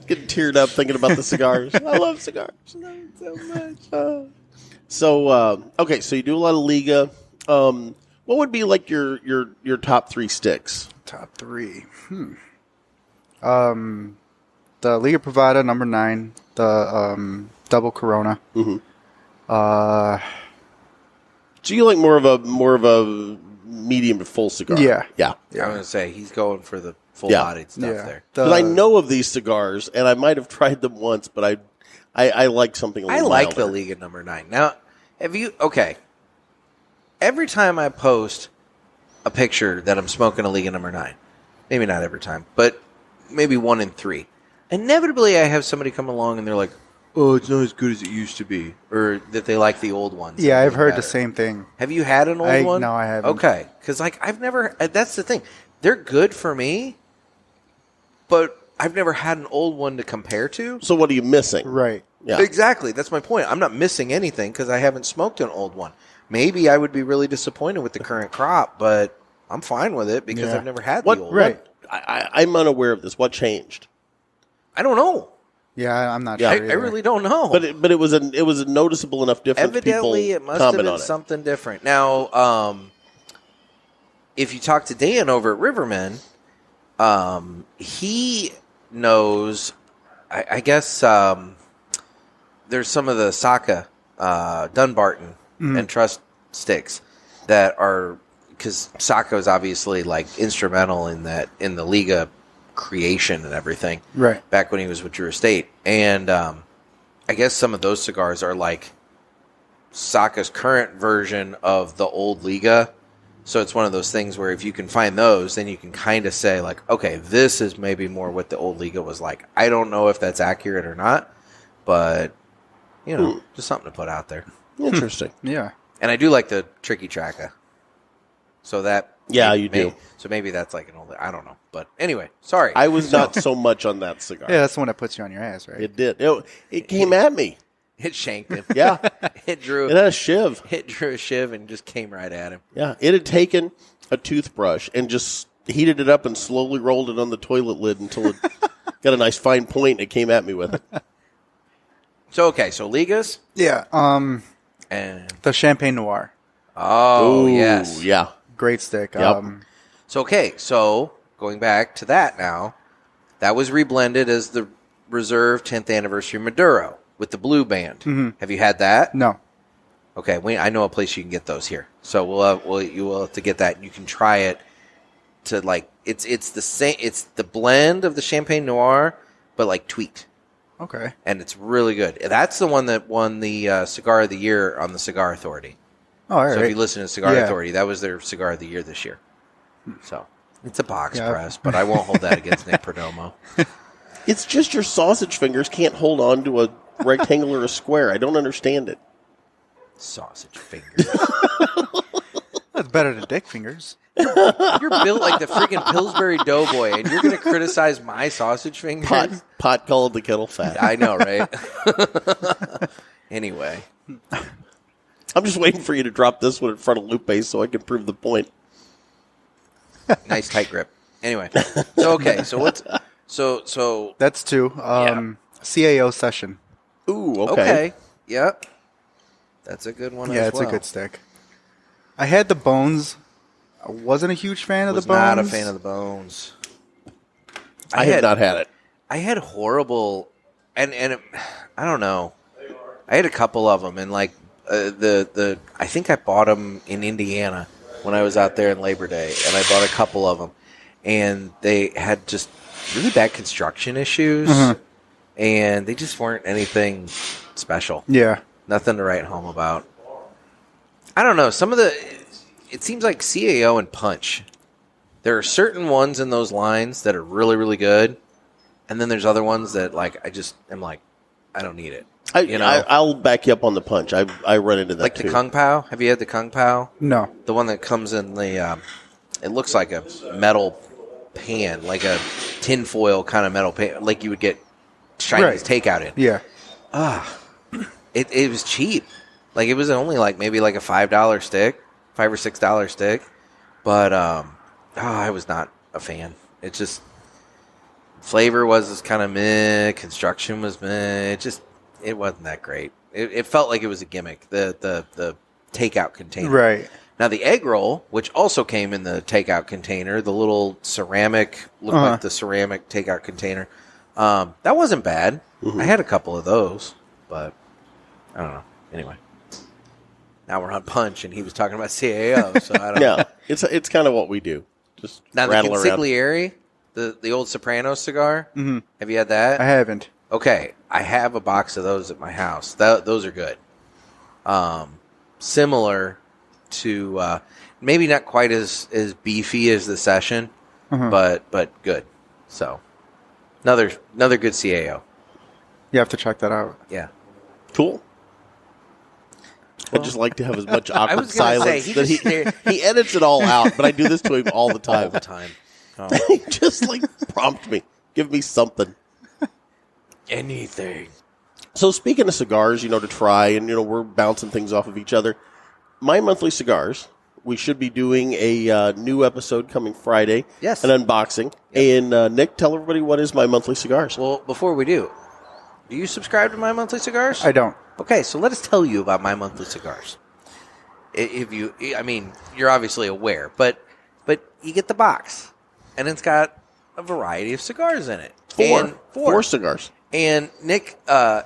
Getting teared up thinking about the cigars. I love cigars. I love it so much. Okay, so you do a lot of Liga. What would be like your top 3 sticks? Top 3. The Liga Privada, number 9. The double Corona. Mm-hmm. So you like more of a medium to full cigar? Yeah. Yeah. I'm going to say he's going for the full-bodied stuff there. Because I know of these cigars, and I might have tried them once, but I like something a little like the milder. Liga number 9. Now, okay. Every time I post a picture that I'm smoking a Liga number 9, maybe not every time, but maybe 1 in 3, inevitably I have somebody come along and they're like, oh, it's not as good as it used to be, or that they like the old ones. Yeah, I've heard the same thing. Have you had an old one? No, I haven't. Okay, because I've never. That's the thing. They're good for me, but I've never had an old one to compare to. So what are you missing? Right. Yeah. Exactly. That's my point. I'm not missing anything because I haven't smoked an old one. Maybe I would be really disappointed with the current crop, but I'm fine with it because I've never had the old one. I'm unaware of this. What changed? I don't know. Yeah, I'm not Yeah. sure. I really don't know. But it was a noticeable enough difference. Evidently, people it must have comment been on it. something different. Now, if you talk to Dan over at Riverman, he knows. I guess there's some of the Saka, Dunbarton, and Trust sticks that are, because Saka is obviously like instrumental in the Liga creation and everything. Right. Back when he was with Drew Estate, and I guess some of those cigars are like Saka's current version of the old Liga. So it's one of those things where if you can find those, then you can kind of say like, okay, this is maybe more what the old Liga was like. I don't know if that's accurate or not, but you know, just something to put out there. Interesting. Yeah. And I do like the Tricky Tracker. So that You do. So maybe that's like an old. I don't know, but anyway, sorry. I was not so much on that cigar. Yeah, that's the one that puts you on your ass, right? It did. It came at me. It shanked him. Yeah. It drew. It had a shiv. It drew a shiv and just came right at him. Yeah. It had taken a toothbrush and just heated it up and slowly rolled it on the toilet lid until it got a nice fine point and it came at me with it. So okay, so Ligas Yeah. and The Champagne Noir. oh Ooh, yes, Yeah. Great stick. Yep. So okay, so going back to that now, that was reblended as the Reserve 10th Anniversary Maduro with the blue band. Mhm. Have you had that? No. Okay, I know a place you can get those here. So you will have to get that. You can try it to like it's the same. It's the blend of the Champagne Noir, but like tweaked, Okay. and it's really good. That's the one that won the Cigar of the Year on the Cigar Authority. Oh, all right. So if you listen to Cigar Yeah. Authority, that was their Cigar of the Year this year. So it's a box Yeah. press, but I won't hold that against Nick Perdomo. It's just your sausage fingers can't hold on to a rectangle or a square. I don't understand it. Sausage fingers. That's better than dick fingers. You're built like the freaking Pillsbury Doughboy, and you're going to criticize my sausage fingers? Pot called the kettle fat. I know, right? Anyway. I'm just waiting for you to drop this one in front of Lupe so I can prove the point. Nice tight grip. Anyway. So, okay. So, what's... So That's 2. CAO Session. Ooh, okay. okay. Yep. That's a good one Yeah, as it's well. a good stick. I had the Bones. I wasn't a huge fan of the Was Bones. not a fan of the Bones. I have not had it. I had horrible, and I don't know. I had a couple of them, and like I think I bought them in Indiana when I was out there in Labor Day, and I bought a couple of them, and they had just really bad construction issues, and they just weren't anything special. Yeah. Nothing to write home about. I don't know. It seems like CAO and Punch. There are certain ones in those lines that are really, really good. And then there's other ones that, like, I just am like, I don't need it. I'll back you up on the punch. I run into that Like too. the Kung Pao. Have you had the Kung Pao? No. The one that comes in the, it looks like a metal pan, like a tinfoil kind of metal pan, like you would get Chinese takeout in. Yeah. It was cheap. Like it was only like maybe like a $5 stick, $5 or $6 stick. But I was not a fan. It just flavor was kind of meh, construction was meh. It wasn't that great. It felt like it was a gimmick. The takeout container. Right. Now the egg roll, which also came in the takeout container, the little ceramic looked like the ceramic takeout container. That wasn't bad. I had a couple of those, but I don't know. Anyway, now we're on punch, and he was talking about CAO, so I don't know. Yeah, it's kind of what we do. Just Now the rattle around. Consigliere, the old Soprano cigar. Mm-hmm. Have you had that? I haven't. Okay, I have a box of those at my house. Those are good. Similar to maybe not quite as beefy as the Session, but good. So another good CAO. You have to check that out. Yeah. Cool. I'd just like to have as much awkward was gonna silence say, that he edits it all out, but I do this to him all the time. All the time. He just like prompt me, give me something. Anything. So speaking of cigars, to try, and we're bouncing things off of each other. My Monthly Cigars, we should be doing a new episode coming Friday. Yes. An unboxing. Yep. And Nick, tell everybody what is My Monthly Cigars. Well, before we do you subscribe to My Monthly Cigars? I don't. Okay, so let us tell you about My Monthly Cigars. You're obviously aware, but you get the box, and it's got a variety of cigars in it. Four cigars. And Nick,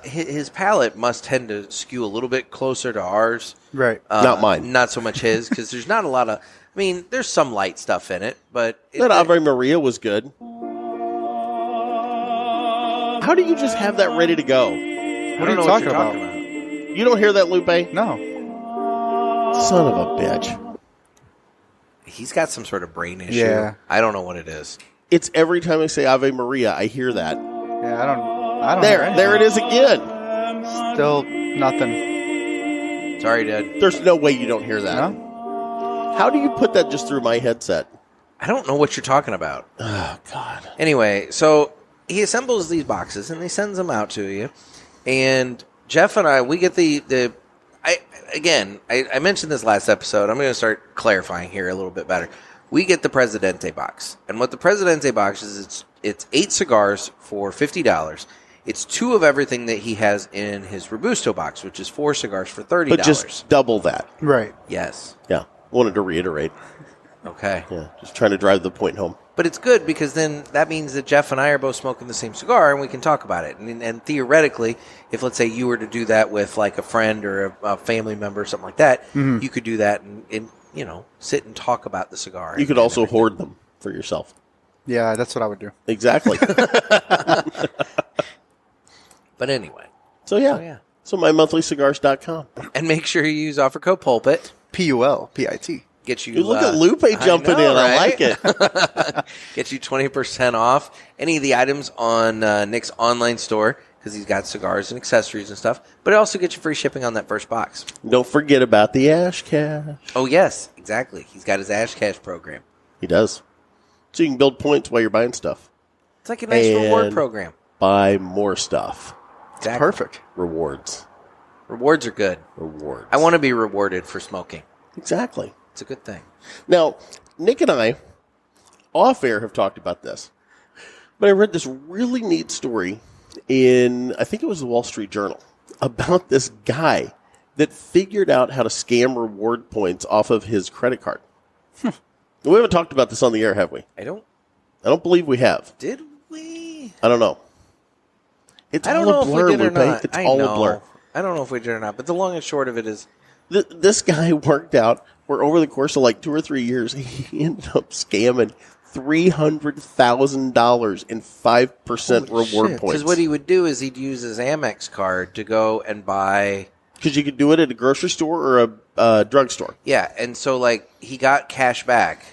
his palate must tend to skew a little bit closer to ours. Right. Not mine. Not so much his, because there's not a lot of... there's some light stuff in it, but... That Ave Maria was good. How do you just have that ready to go? What are you talking about? You don't hear that, Lupe? No. Son of a bitch. He's got some sort of brain issue. Yeah. I don't know what it is. It's every time I say Ave Maria, I hear that. Yeah, I don't hear anything. There it is again. Still nothing. Sorry, Dad. There's no way you don't hear that. No? How do you put that just through my headset? I don't know what you're talking about. Oh, God. Anyway, so he assembles these boxes and he sends them out to you. And Jeff and I, we get I mentioned this last episode. I'm going to start clarifying here a little bit better. We get the Presidente box. And what the Presidente box is, it's 8 cigars for $50. It's 2 of everything that he has in his Robusto box, which is 4 cigars for $30. But just double that. Right. Yes. Yeah. Wanted to reiterate. Okay. Yeah. Just trying to drive the point home. But it's good because then that means that Jeff and I are both smoking the same cigar and we can talk about it. And theoretically, if let's say you were to do that with like a friend or a family member or something like that, you could do that and sit and talk about the cigar. You could also hoard them for yourself. Yeah, that's what I would do. Exactly. But anyway. So mymonthlycigars.com. And make sure you use offer code Pulpit. Pulpit. Get you. Dude, look at Lupe jumping in. I like it. Get you 20% off any of the items on Nick's online store because he's got cigars and accessories and stuff. But it also gets you free shipping on that first box. Don't forget about the Ash Cash. Oh, yes, exactly. He's got his Ash Cash program. He does. So you can build points while you're buying stuff. It's like a nice reward program. Buy more stuff. Exactly. Perfect. Rewards. Rewards are good. Rewards. I want to be rewarded for smoking. Exactly. It's a good thing. Now, Nick and I, off air, have talked about this. But I read this really neat story in, I think it was the Wall Street Journal, about this guy that figured out how to scam reward points off of his credit card. We haven't talked about this on the air, have we? I don't believe we have. Did we? I don't know. It's all a blur, Lupe. It's all a blur. I don't know if we did or not, but the long and short of it is... This guy worked out where over the course of like 2 or 3 years, he ended up scamming $300,000 in 5% reward points. Because what he would do is he'd use his Amex card to go and buy... Because you could do it at a grocery store or a drugstore. Yeah, and so like he got cash back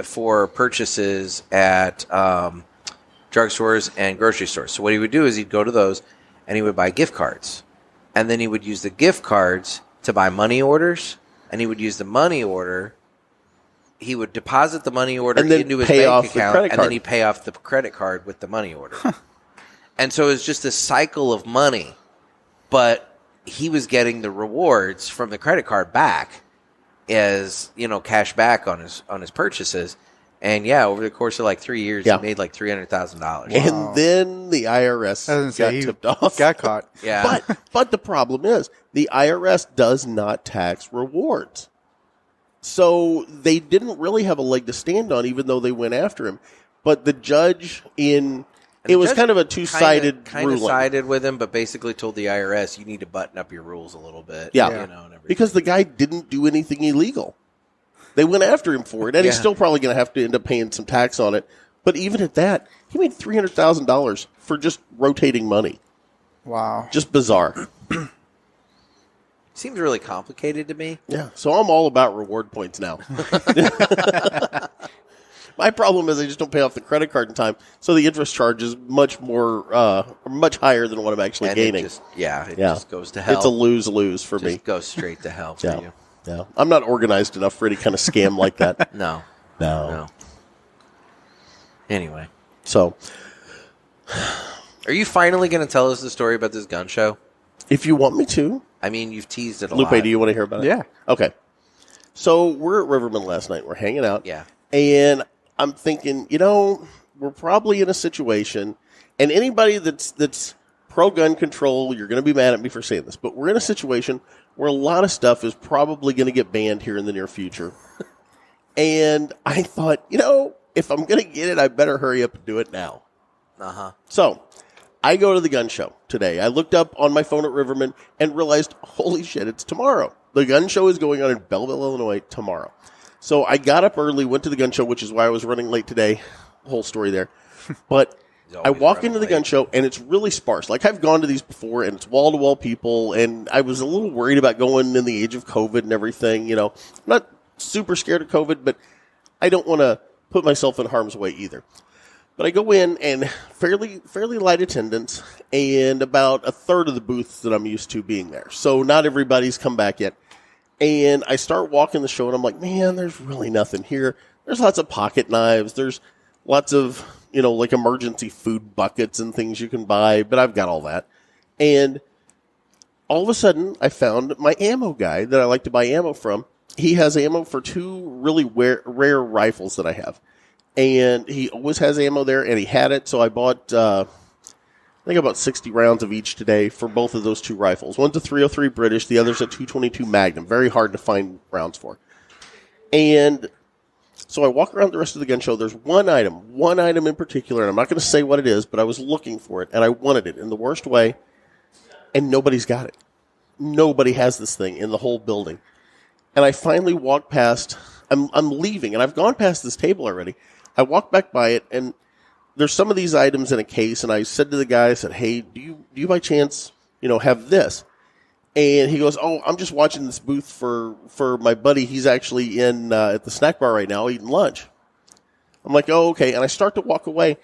for purchases at drugstores and grocery stores. So what he would do is he'd go to those and he would buy gift cards. and then he would use the gift cards to buy money orders, and he would use the money order. He would deposit the money order into his bank account, and then he'd pay off the credit card with the money order. And so it was just a cycle of money, but he was getting the rewards from the credit card back as, cash back on his purchases. And yeah, over the course of like 3 years, he made like $300,000. And then the IRS got tipped off. Got caught. Yeah. But the problem is the IRS does not tax rewards. So they didn't really have a leg to stand on, even though they went after him. But the judge it was kind of a two-sided kind ruling. of sided with him, but basically told the IRS, you need to button up your rules a little bit. Yeah. And everything. Because the guy didn't do anything illegal. They went after him for it, and he's still probably going to have to end up paying some tax on it. But even at that, he made $300,000 for just rotating money. Wow. Just bizarre. Seems really complicated to me. Yeah, so I'm all about reward points now. My problem is I just don't pay off the credit card in time, so the interest charge is much higher than what I'm actually gaining. It just goes to hell. It's a lose-lose for me. Just goes straight to hell for you. Yeah, I'm not organized enough for any kind of scam like that. No. Anyway. So. Are you finally going to tell us the story about this gun show? If you want me to. I mean, you've teased it a lot. Lupe, do you want to hear about it? Yeah. Okay. So we're at Riverman last night. We're hanging out. Yeah. And I'm thinking, we're probably in a situation, and anybody that's pro-gun control, you're going to be mad at me for saying this, but we're in a situation where a lot of stuff is probably going to get banned here in the near future. And I thought, if I'm going to get it, I better hurry up and do it now. Uh-huh. So I go to the gun show today. I looked up on my phone at Riverman and realized, holy shit, it's tomorrow. The gun show is going on in Belleville, Illinois tomorrow. So I got up early, went to the gun show, which is why I was running late today. Whole story there. But I walk into the gun show, and it's really sparse. Like, I've gone to these before, and it's wall-to-wall people, and I was a little worried about going in the age of COVID and everything. I'm not super scared of COVID, but I don't want to put myself in harm's way either. But I go in, and fairly light attendance, and about a third of the booths that I'm used to being there. So not everybody's come back yet. And I start walking the show, and I'm like, man, there's really nothing here. There's lots of pocket knives. There's lots of, like emergency food buckets and things you can buy, but I've got all that. And all of a sudden, I found my ammo guy that I like to buy ammo from. He has ammo for two really rare rifles that I have. And he always has ammo there, and he had it, so I bought, I think about 60 rounds of each today for both of those two rifles. One's a .303 British, the other's a .222 Magnum. Very hard to find rounds for. And so I walk around the rest of the gun show. There's one item in particular, and I'm not going to say what it is, but I was looking for it, and I wanted it in the worst way, and nobody's got it. Nobody has this thing in the whole building. And I finally walk past. I'm leaving, and I've gone past this table already. I walk back by it, and there's some of these items in a case, and I said to the guy, I said, hey, do you by chance, have this? And he goes, oh, I'm just watching this booth for my buddy. He's actually in at the snack bar right now eating lunch. I'm like, oh, okay. And I start to walk away.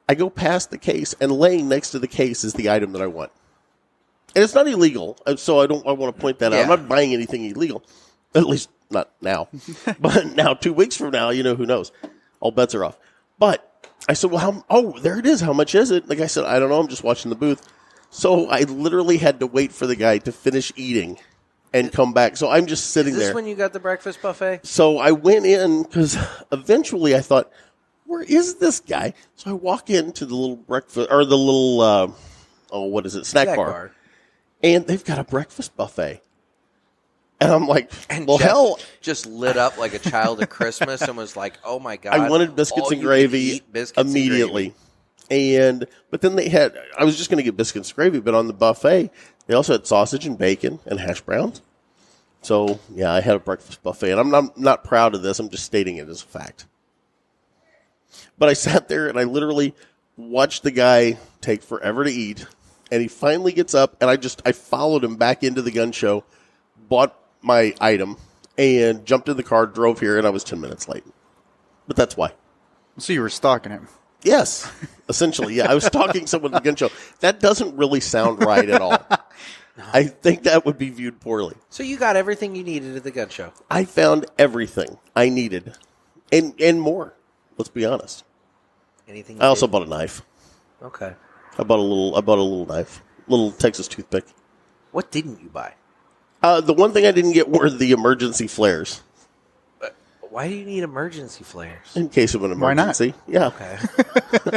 I go past the case, and laying next to the case is the item that I want. And it's not illegal, so I want to point that out. I'm not buying anything illegal, at least not now. But now, 2 weeks from now, who knows? All bets are off. But I said, well, there it is. How much is it? Like I said, I don't know. I'm just watching the booth. So I literally had to wait for the guy to finish eating and come back. So I'm just sitting there. Is this when you got the breakfast buffet? So I went in because eventually I thought, where is this guy? So I walk into the little breakfast, or the little, snack bar. And they've got a breakfast buffet. And I'm like, well, Jeff hell. Just lit up like a child at Christmas and was like, oh my God. I wanted biscuits and gravy immediately. But then I was just going to get biscuits and gravy, but on the buffet, they also had sausage and bacon and hash browns. So, yeah, I had a breakfast buffet. And I'm not proud of this. I'm just stating it as a fact. But I sat there and I literally watched the guy take forever to eat. And he finally gets up, and I followed him back into the gun show, bought my item, and jumped in the car, drove here, and I was 10 minutes late. But that's why. So you were stalking him. Yes, essentially, yeah. I was stalking someone at the gun show. That doesn't really sound right at all. I think that would be viewed poorly. So you got everything you needed at the gun show. I found everything I needed, and more. Let's be honest. Anything? I also bought a knife. Okay. I bought a little knife, little Texas toothpick. What didn't you buy? The one thing I didn't get were the emergency flares. Why do you need emergency flares? In case of an emergency. Why not? Yeah.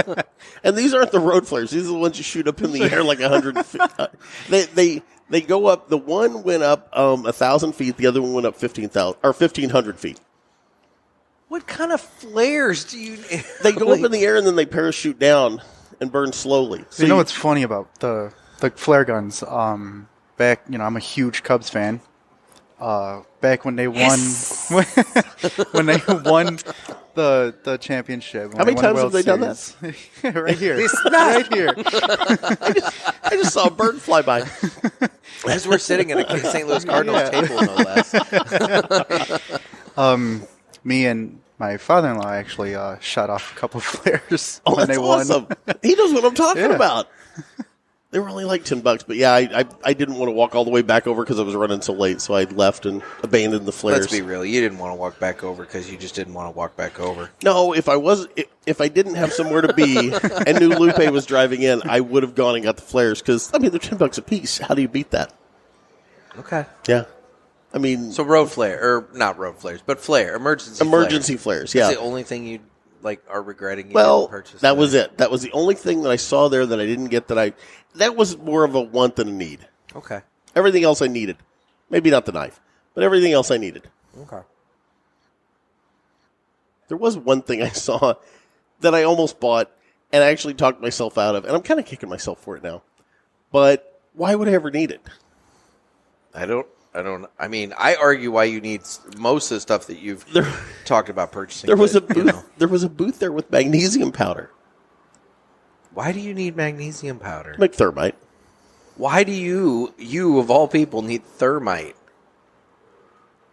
Okay. And these aren't the road flares. These are the ones you shoot up in the air like 100 feet. They go up. The one went up 1,000 feet. The other one went up 1,500 feet. What kind of flares do you need? They go up in the air and then they parachute down and burn slowly. So you know what's funny about the flare guns? Back, I'm a huge Cubs fan. Back when they won, when they won the championship. How many times have they done that? Right here. Right here. I just saw a bird fly by. As we're sitting at a St. Louis Cardinals table, no less. Me and my father-in-law actually shot off a couple of flares when That's they won. awesome. He knows what I'm talking Yeah. about. They were only like $10, but yeah, I didn't want to walk all the way back over because I was running so late, so I left and abandoned the flares. Let's be real. You didn't want to walk back over because you just didn't want to walk back over. No, if I didn't have somewhere to be and knew Lupe was driving in, I would have gone and got the flares because they're $10 a piece. How do you beat that? Okay. Yeah, I mean, So road flare, or not road flares, but flare, emergency flares. That's Yeah. the only thing you are regretting you Well, didn't purchase. that was it. That was the only thing that I saw there that I didn't get. That was more of a want than a need. Okay. Everything else I needed. Maybe not the knife, but everything else I needed. Okay. There was one thing I saw that I almost bought and I actually talked myself out of, and I'm kind of kicking myself for it now. But why would I ever need it? I mean, I argue why you need most of the stuff that you've talked about purchasing. There was a but, booth. There was a booth there with magnesium powder. Why do you need magnesium powder? Make thermite. Why do you of all people need thermite?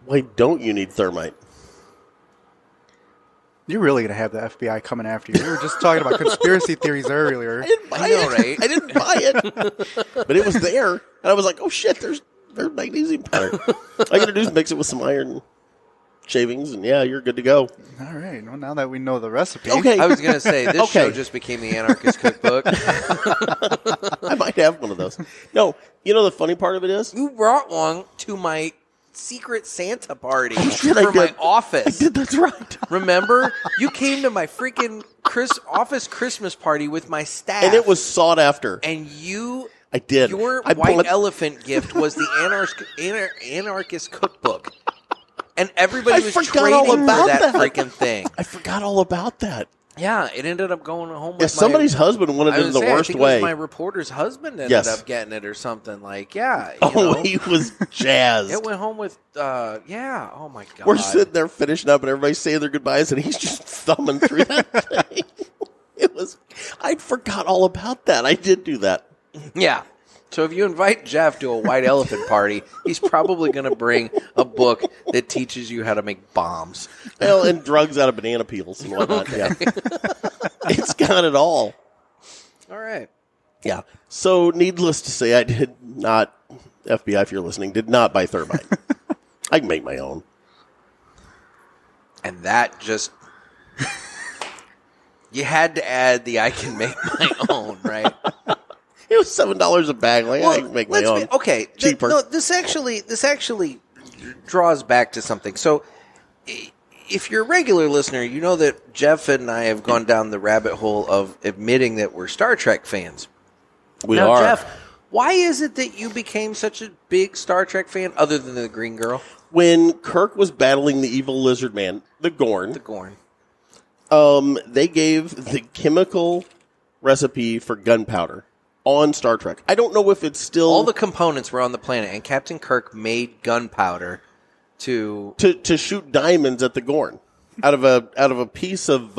Why don't you need thermite? You're really going to have the FBI coming after you. We were just talking about conspiracy theories earlier. I didn't buy I know, it. right? I didn't buy it. But it was there. And I was like, oh shit, there's magnesium powder. All I got to do is mix it with some iron shavings, and yeah, you're good to go. All right. Well, now that we know the recipe. Okay. I was going to say, this Okay. show just became the Anarchist Cookbook. I might have one of those. No, you know the funny part of it is? You brought one to my secret Santa party shit, I for my did. office. That's right. Remember? You came to my freaking office Christmas party with my staff. And it was sought after. And you... I did. Your I white bought- elephant gift was the Anarchist Cookbook. And everybody I was forgot trading all for about that that. freaking thing. I forgot all about that. Yeah, it ended up going home with Yeah, somebody's my... husband wanted I it was in the gonna say, worst I think way. It was my reporter's husband ended Yes. up getting it or something. Like, yeah. You Oh, know, he was jazzed. it went home with, yeah. Oh, my God. We're sitting there finishing up, and everybody's saying their goodbyes, and he's just thumbing through that thing. I forgot all about that. I did do that. Yeah. So if you invite Jeff to a white elephant party, he's probably going to bring a book that teaches you how to make bombs. Well, and drugs out of banana peels and whatnot. Yeah. It's got it all. All right. Yeah. So, needless to say, I did not, FBI, if you're listening, did not buy thermite. I can make my own. And that just... you had to add the I can make my own, right? It was $7 a bag. Like, I can make my own. Okay. Cheaper. No, this actually draws back to something. So, if you're a regular listener, you know that Jeff and I have gone down the rabbit hole of admitting that we're Star Trek fans. We now, are. Jeff, why is it that you became such a big Star Trek fan, other than the Green Girl, When Kirk was battling the evil lizard man, the Gorn, the Gorn? they gave the chemical recipe for gunpowder on Star Trek. I don't know if it's still... All the components were on the planet, and Captain Kirk made gunpowder to shoot diamonds at the Gorn out of a piece of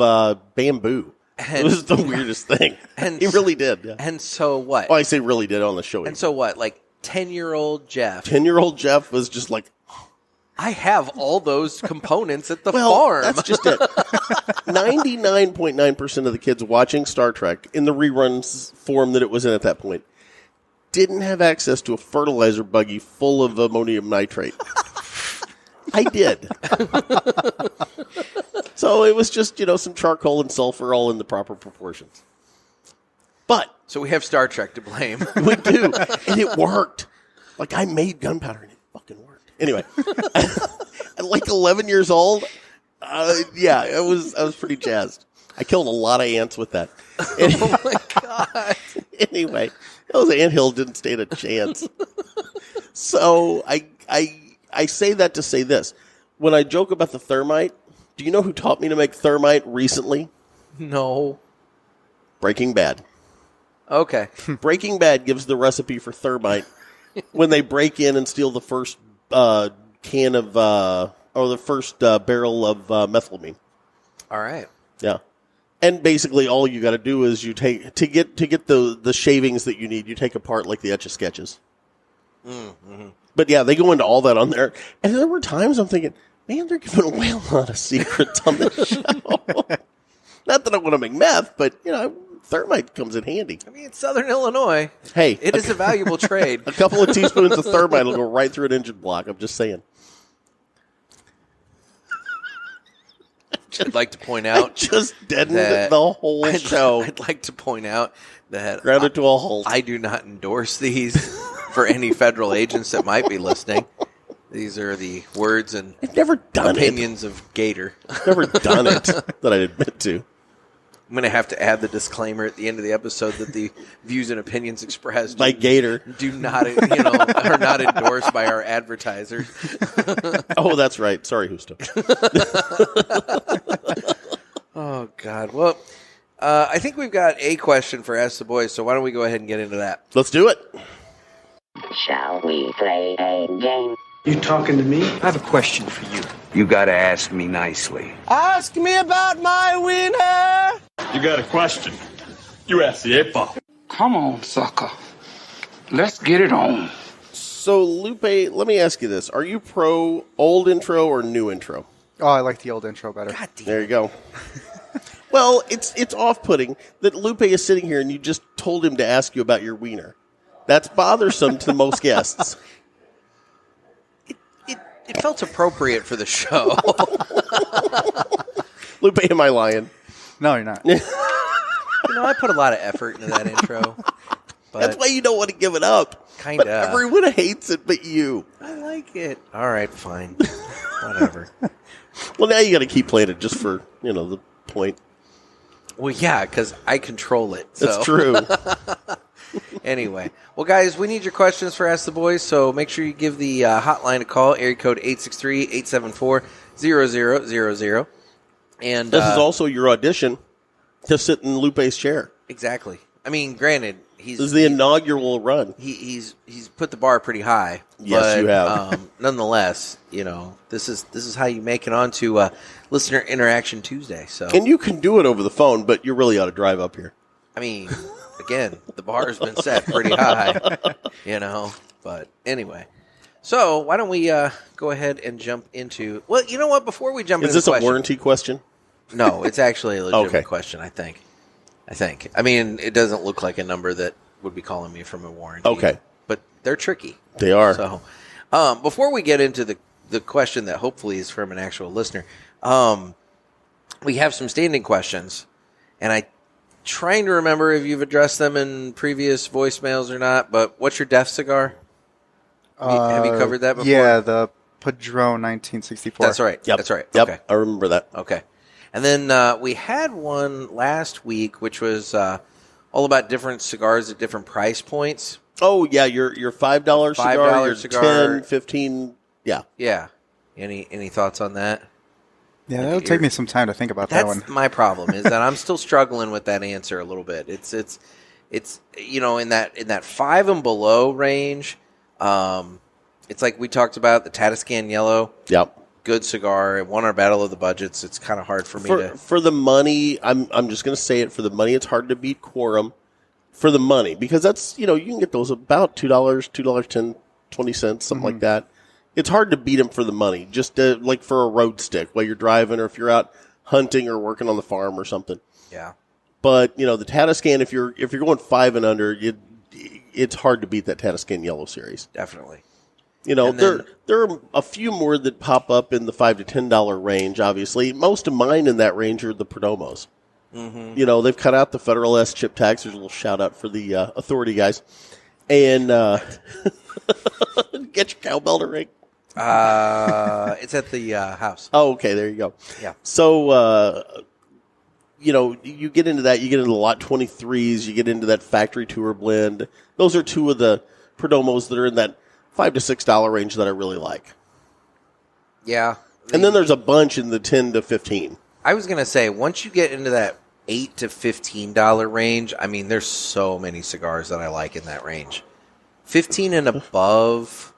bamboo. It was the weirdest thing. and He really did. Yeah. And so what? Oh, I say really did on the show. And so what? Like 10-year-old Jeff. 10-year-old Jeff was just like, I have all those components at the well, farm. that's just it. 99.9% of the kids watching Star Trek in the reruns form that it was in at that point didn't have access to a fertilizer buggy full of ammonium nitrate. I did. So it was just, some charcoal and sulfur all in the proper proportions. But So we have Star Trek to blame. we do, and it worked. Like, I made gunpowder, and it fucking worked. Anyway, at like 11 years old, I was pretty jazzed. I killed a lot of ants with that. Oh, my God. Anyway, those anthills didn't stand a chance. So I say that to say this. When I joke about the thermite, do you know who taught me to make thermite recently? No. Breaking Bad. Okay. Breaking Bad gives the recipe for thermite when they break in and steal the first can of, or the first barrel of methylamine. All right. Yeah. And basically all you got to do is you take, to get the shavings that you need, you take apart like the Etch-a-Sketches. Mm-hmm. But yeah, they go into all that on there. And there were times I'm thinking, man, they're giving away a lot of secrets on this show. Not that I want to make meth, but, thermite comes in handy. I mean, it's Southern Illinois. Hey. It is a valuable trade. A couple of teaspoons of thermite will go right through an engine block. I'm just saying. I'd like to point out. Just deadened the whole show. I'd like to point out that Grounded to a halt. I do not endorse these for any federal agents that might be listening. These are the words and I've never done opinions of Gator. I've never done it that I'd admit to. I'm going to have to add the disclaimer at the end of the episode that the views and opinions expressed By Gator. do not, are not endorsed by our advertisers. Oh, that's right. Sorry, Husto. Oh, God. Well, I think we've got a question for Ask the Boys, so why don't we go ahead and get into that? Let's do it. Shall we play a game? You talking to me? I have a question for you. You gotta ask me nicely. Ask me about my wiener. You got a question? You ask the 8-ball. Come on, sucker. Let's get it on. So, Lupe, let me ask you this. Are you pro old intro or new intro? Oh, I like the old intro better. God damn. There you go. Well, it's off-putting that Lupe is sitting here and you just told him to ask you about your wiener. That's bothersome to most guests. It felt appropriate for the show. Lupe, am I lying? No, you're not. I put a lot of effort into that intro. But That's why you don't want to give it up. Kinda. But everyone hates it but you. I like it. All right, fine. Whatever. Well, now you got to keep playing it just for, the point. Well, yeah, because I control it. So. That's true. Anyway. Well, guys, we need your questions for Ask the Boys, so make sure you give the hotline a call, area code 863-874-0000. And This is also your audition to sit in Lupe's chair. Exactly. I mean, granted, This is the inaugural run. He's put the bar pretty high. Yes, but, you have. Nonetheless, this is how you make it onto Listener Interaction Tuesday. So, And you can do it over the phone, but you really ought to drive up here. I mean, again, the bar's been set pretty high, But anyway, so why don't we go ahead and jump into? Well, you know what? Before we jump Is into this the a question, warranty question? No, it's actually a legitimate Okay. question. I think. I mean, it doesn't look like a number that would be calling me from a warranty. Okay. But they're tricky. They are. So, before we get into the question that hopefully is from an actual listener, we have some standing questions, and I'm trying to remember if you've addressed them in previous voicemails or not. But what's your death cigar? Have you covered that before? Yeah, the Padron 1964. That's right. Yep. That's right. Yep. Okay. I remember that. Okay. And then we had one last week, which was all about different cigars at different price points. Oh, yeah, your $5 cigar, $5 your cigar. 10, 15, yeah. Yeah. Any thoughts on that? Yeah, that'll take me some time to think about that one. That's my problem is that I'm still struggling with that answer a little bit. It's in that 5 and below range. It's like we talked about the Tatiscan Yellow. Yep. Good cigar. It won our battle of the budgets. It's kind of hard for me to. For the money, I'm just going to say it. For the money, it's hard to beat Quorum. For the money, because that's you can get those about $2.10, 20 cents, something like that. It's hard to beat them for the money. Just like for a road stick while you're driving, or if you're out hunting or working on the farm or something. Yeah. But the Tatiscan, if you're going 5 and under, it's hard to beat that Taniscan Yellow series. Definitely. You know, And then- there are a few more that pop up in the $5 to $10 range, obviously. Most of mine in that range are the Perdomos. Mm-hmm. You know, they've cut out the Federal S chip tax. There's a little shout-out for the authority guys. And get your cowbell to ring. It's at the house. Oh, okay, there you go. Yeah. So, you know, you get into that. You get into the Lot 23s. You get into that Factory Tour blend. Those are two of the Perdomos that are in that $5 to $6 range that I really like. Yeah. And then there's a bunch in the 10 to 15. I was going to say, once you get into that $8 to $15 range, I mean, there's so many cigars that I like in that range. 15 and above.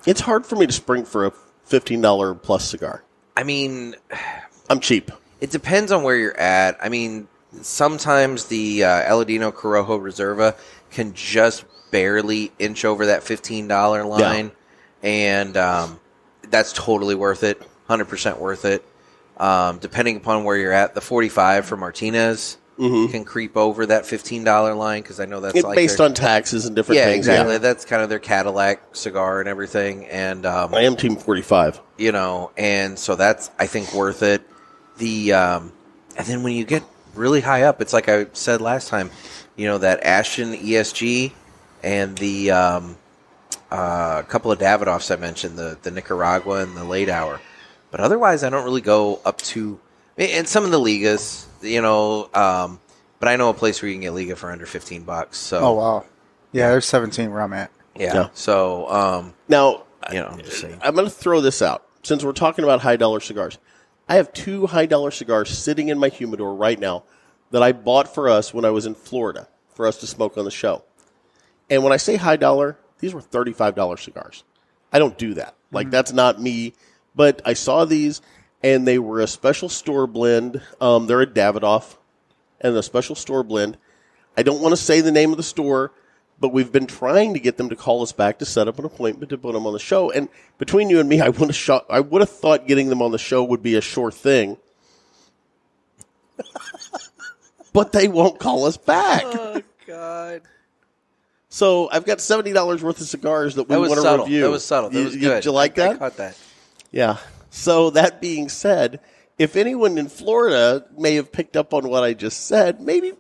It's hard for me to spring for a $15 plus cigar. I mean, I'm cheap. it depends on where you're at. I mean, sometimes the Aladino Corojo Reserva can just barely inch over that $15 line. And that's totally worth it. 100% worth it. Depending upon where you're at, the 45 for Martinez can creep over that $15 line because I know that's like based on taxes and different things. Exactly. That's kind of their Cadillac cigar and everything. And I am Team 45. you know, and so that's I think worth it. The and then when you get really high up, it's like I said last time, you know, that Ashton ESG and the couple of Davidoffs I mentioned, the Nicaragua and the Late Hour. But otherwise, I don't really go up to, and some of the Ligas, you know, but I know a place where you can get Liga for under $15. So, Oh, wow. Yeah, there's 17 where I'm at. yeah. So, Now, you know, I'm just saying. I'm going to throw this out. Since we're talking about high-dollar cigars, I have 2 high-dollar cigars sitting in my humidor right now that I bought for us when I was in Florida for us to smoke on the show. And when I say high-dollar, these were $35 cigars. I don't do that. Like, that's not me. But I saw these, and they were a special store blend. They're a Davidoff, and a special store blend. I don't want to say the name of the store, but we've been trying to get them to call us back to set up an appointment to put them on the show. And between you and me, I would have thought getting them on the show would be a sure thing. But they won't call us back. Oh, God. So I've got $70 worth of cigars that we want to subtle. review. That was subtle. That was good. Did you like I that? caught that. Yeah. So that being said, if anyone in Florida may have picked up on what I just said, maybe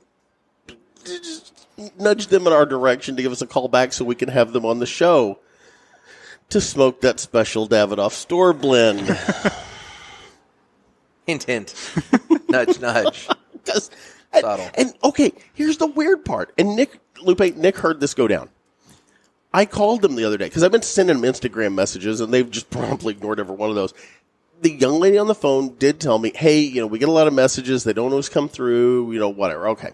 just nudge them in our direction to give us a call back so we can have them on the show to smoke that special Davidoff store blend. Hint, hint. Nudge, nudge. Subtle. And okay, here's the weird part. And Nick heard this go down. I called them the other day because I've been sending them Instagram messages and they've just promptly ignored every one of those. The young lady on the phone did tell me, hey, you know, we get a lot of messages. They don't always come through, you know, whatever. Okay.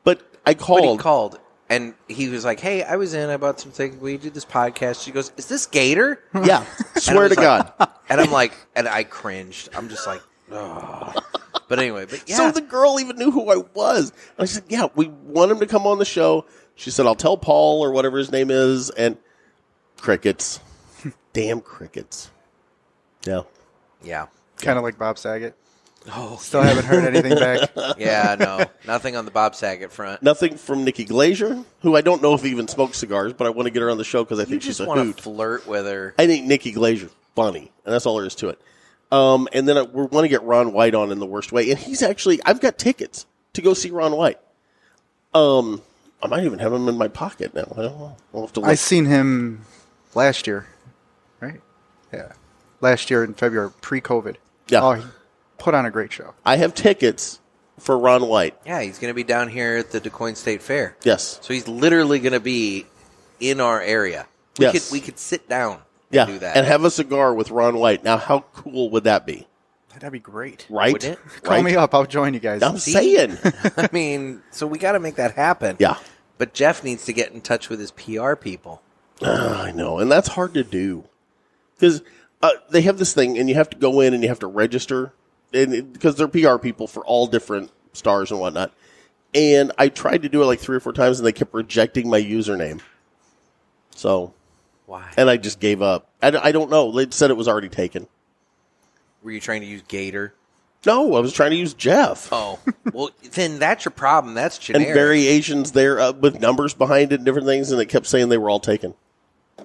But I called. But he called and he was like, hey, I was in, I bought some things. We did this podcast. She goes, is this Gator? Yeah. Swear to God. And I'm like, and I cringed. I'm just like, oh. But anyway, but yeah. So the girl even knew who I was. And I said, yeah, we want him to come on the show. She said, I'll tell Paul or whatever his name is. And crickets. Damn crickets. Yeah. Yeah. Kind of like Bob Saget. Oh, Still haven't heard anything back. yeah, no. Nothing on the Bob Saget front. Nothing from Nikki Glazier, who I don't know if he even smokes cigars, but I want to get her on the show because I think she's a want hoot. to flirt with her. I think Nikki Glazier's funny, and that's all there is to it. And then we want to get Ron White on in the worst way. And he's actually, I've got tickets to go see Ron White. I might even have him in my pocket now. I don't know. I'll have to look. I seen him last year, right? Yeah. Last year in February, pre-COVID. Yeah. Oh, he put on a great show. I have tickets for Ron White. Yeah, he's going to be down here at the DuQuoin State Fair. Yes. So he's literally going to be in our area. Yes. We could sit down Yeah. and do that. And have a cigar with Ron White. Now, how cool would that be? That'd be great. Right? Wouldn't it? Call me up. I'll join you guys. I'm saying. I mean, so we got to make that happen. Yeah. But Jeff needs to get in touch with his PR people. I know. And that's hard to do. Because they have this thing, and you have to go in and you have to register. Because they're PR people for all different stars and whatnot. And I tried to do it like 3 or 4 times, and they kept rejecting my username. So. Why? And I just gave up. I don't know. They said it was already taken. Were you trying to use Gator? No, I was trying to use Jeff. Oh, well, then that's your problem. That's generic. And variations there with numbers behind it and different things, and it kept saying they were all taken. I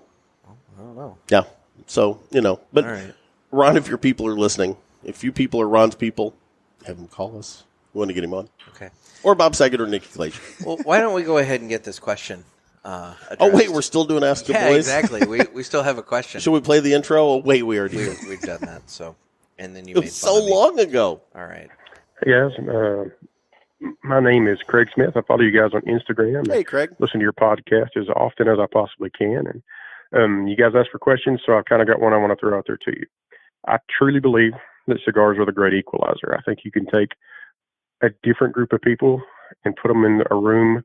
don't know. Yeah. So, But, all right. Ron, if your people are listening, if you people are Ron's people, have him call us. We want to get him on. Okay. Or Bob Saget or Nikki Glacier. Well, why don't we go ahead and get this question addressed? Oh, wait, we're still doing Ask the Boys? Yeah, exactly. We still have a question. Should we play the intro? Oh, wait, we already did. We've done that, so... And then you it made was fun so of me. long ago. All right. Hey guys, my name is Craig Smith. I follow you guys on Instagram. Hey, Craig. Listen to your podcast as often as I possibly can. And you guys ask for questions, so I've kind of got one I want to throw out there to you. I truly believe that cigars are the great equalizer. I think you can take a different group of people and put them in a room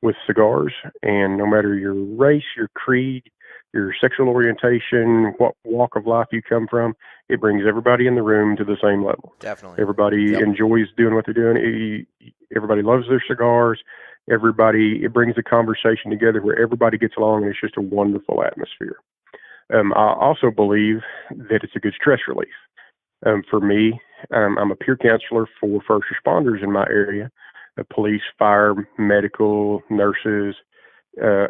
with cigars, and no matter your race, your creed, your sexual orientation, what walk of life you come from, it brings everybody in the room to the same level. Definitely. Everybody enjoys doing what they're doing. Everybody loves their cigars. It brings the conversation together where everybody gets along, and it's just a wonderful atmosphere. I also believe that it's a good stress relief. For me, I'm a peer counselor for first responders in my area, police, fire, medical, nurses,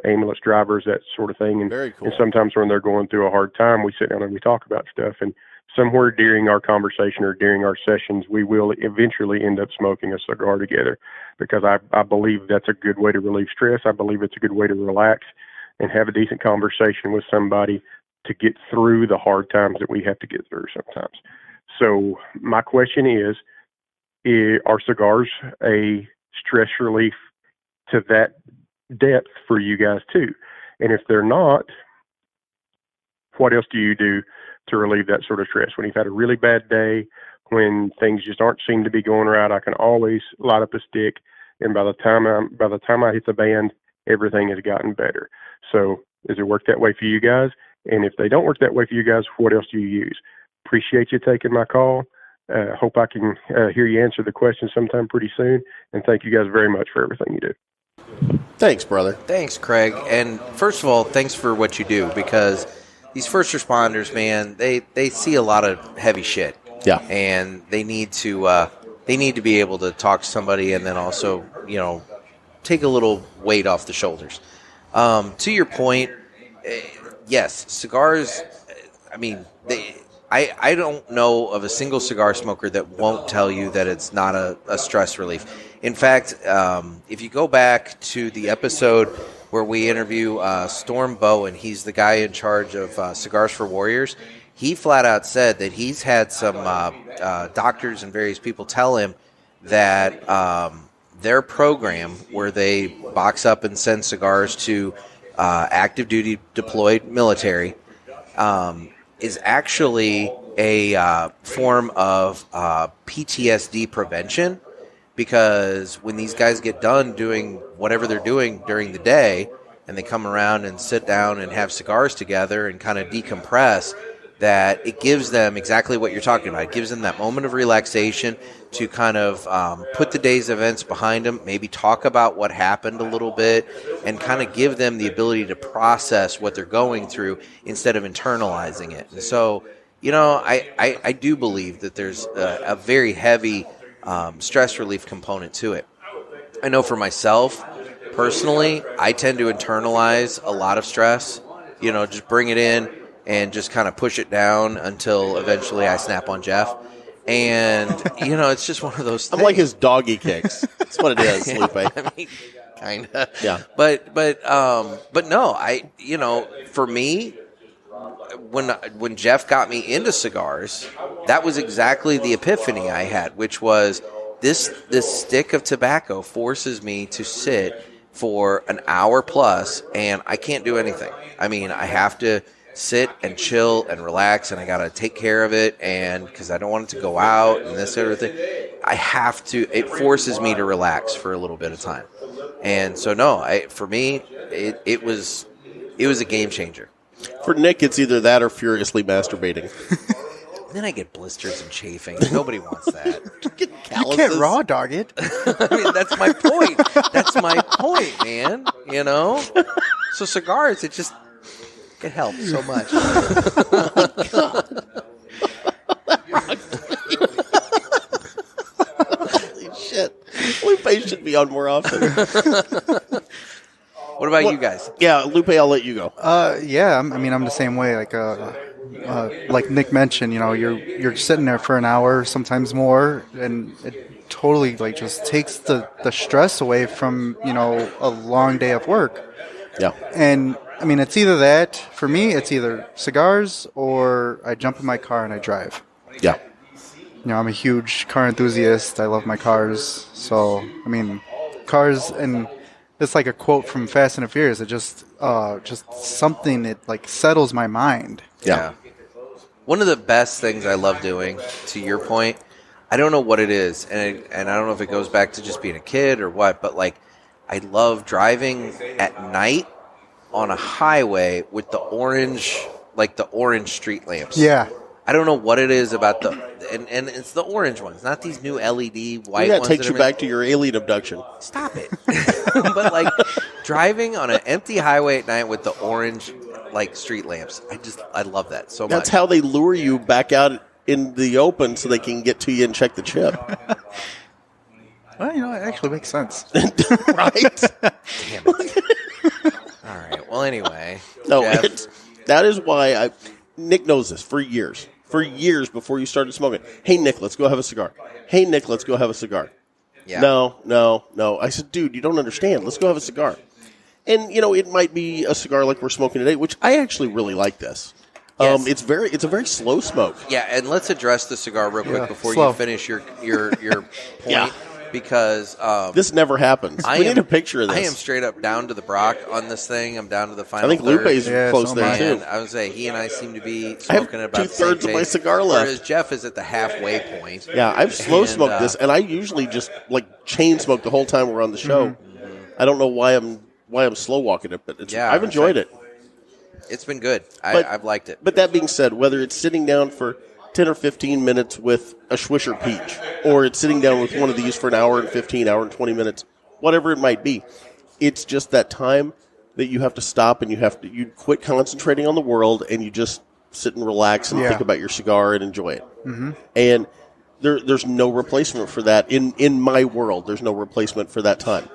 ambulance drivers, that sort of thing. And, Very cool. And sometimes when they're going through a hard time, we sit down and we talk about stuff. And somewhere during our conversation or during our sessions, we will eventually end up smoking a cigar together, because I believe that's a good way to relieve stress. I believe it's a good way to relax and have a decent conversation with somebody to get through the hard times that we have to get through sometimes. So my question is, are cigars a stress relief to that depth for you guys too? And if they're not, what else do you do to relieve that sort of stress? When you've had a really bad day, when things just aren't seem to be going right, I can always light up a stick, and by the time I hit the band, everything has gotten better. So does it work that way for you guys? And if they don't work that way for you guys, what else do you use? Appreciate you taking my call. Hope I can hear you answer the question sometime pretty soon. And thank you guys very much for everything you do. Thanks, brother. Thanks, Craig. And first of all, thanks for what you do, because these first responders, man, they see a lot of heavy shit. Yeah. And they need to be able to talk to somebody, and then also, take a little weight off the shoulders. To your point, yes, cigars, I don't know of a single cigar smoker that won't tell you that it's not a stress relief. In fact, if you go back to the episode where we interview Storm Bowen, he's the guy in charge of Cigars for Warriors, he flat out said that he's had some doctors and various people tell him that their program, where they box up and send cigars to active duty deployed military, is actually a form of PTSD prevention, because when these guys get done doing whatever they're doing during the day and they come around and sit down and have cigars together and kind of decompress, that it gives them exactly what you're talking about. It gives them that moment of relaxation to kind of put the day's events behind them, maybe talk about what happened a little bit, and kind of give them the ability to process what they're going through instead of internalizing it. And so, I do believe that there's a very heavy stress relief component to it. I know for myself, personally, I tend to internalize a lot of stress, just bring it in and just kind of push it down until eventually I snap on Jeff. And, it's just one of those things. I'm like his doggy kicks. That's what it is, Lupe. Kind of. Yeah. But no, for me, when Jeff got me into cigars, that was exactly the epiphany I had, which was this stick of tobacco forces me to sit for an hour plus, and I can't do anything. I have to sit and chill and relax, and I got to take care of it, and because I don't want it to go out and this sort of thing, it forces me to relax for a little bit of time. And so, no, for me, it was a game changer. For Nick, it's either that or furiously masturbating. Then I get blisters and chafing. Nobody wants that. Get You can't raw dog it. That's my point. That's my point, man. So cigars, it helps so much. Lupe should be on more often. What about you guys? Yeah, Lupe, I'll let you go. Yeah, I'm the same way. Like Nick mentioned, you're sitting there for an hour, sometimes more, and it totally just takes the stress away from a long day of work. Yeah, and it's either that for me. It's either cigars or I jump in my car and I drive. Yeah. I'm a huge car enthusiast. I love my cars. So cars, and it's like a quote from Fast and the Furious. It just something that settles my mind. Yeah. One of the best things I love doing, to your point, I don't know what it is, and I don't know if it goes back to just being a kid or what, but I love driving at night on a highway with the orange street lamps. Yeah. I don't know what it is about and it's the orange ones, not these new LED white ones. That takes you back to your alien abduction. Stop it. But driving on an empty highway at night with the orange street lamps, I love that so much. That's how they lure you back out in the open so they can get to you and check the chip. Well, it actually makes sense. Right? Damn it. All right. Well, anyway. No, Jeff. that is why Nick knows this for years. For years before you started smoking. Hey, Nick, let's go have a cigar. Hey, Nick, let's go have a cigar. Yeah. No. I said, dude, you don't understand. Let's go have a cigar. And, it might be a cigar like we're smoking today, which I actually really like this. Yes. It's a very slow smoke. Yeah, and let's address the cigar real quick before slow. you finish your point. Yeah. Because this never happens. We need a picture of this. I am straight up down to the Brock on this thing. I'm down to the final I think third. Lupe's close there, too. And I would say he and I seem to be I have smoking at about 2/3 of my cigar left. Whereas Jeff is at the halfway point. Yeah, I've slow smoked this, and I usually just chain smoke the whole time we're on the show. Mm-hmm. I don't know why I'm slow walking it, but I've enjoyed it. It's been good. I've liked it. But that being said, whether it's sitting down for 10 or 15 minutes with a Swisher Peach, or it's sitting down with one of these for an hour and 15, hour and 20 minutes, whatever it might be, it's just that time that you have to stop and you quit concentrating on the world and you just sit and relax and think about your cigar and enjoy it. Mm-hmm. And there's no replacement for that. In my world, there's no replacement for that time.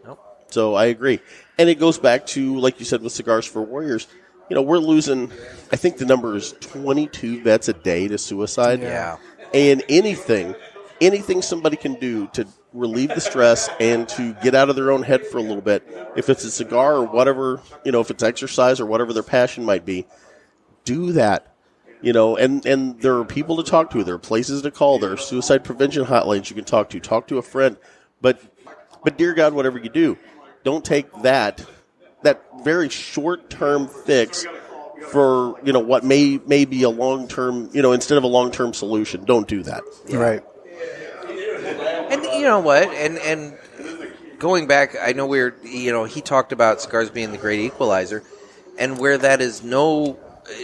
Nope. So I agree. And it goes back to, like you said, with Cigars for Warriors, we're losing, I think the number is 22 vets a day to suicide. Yeah. And anything somebody can do to relieve the stress and to get out of their own head for a little bit, if it's a cigar or whatever, if it's exercise or whatever their passion might be, do that. And there are people to talk to. There are places to call. There are suicide prevention hotlines you can talk to. Talk to a friend. But dear God, whatever you do, don't take that very short-term fix for, what may be a long-term, instead of a long-term solution. Don't do that. Yeah. Right. And you know what? And going back, I know he talked about cigars being the great equalizer, and where that is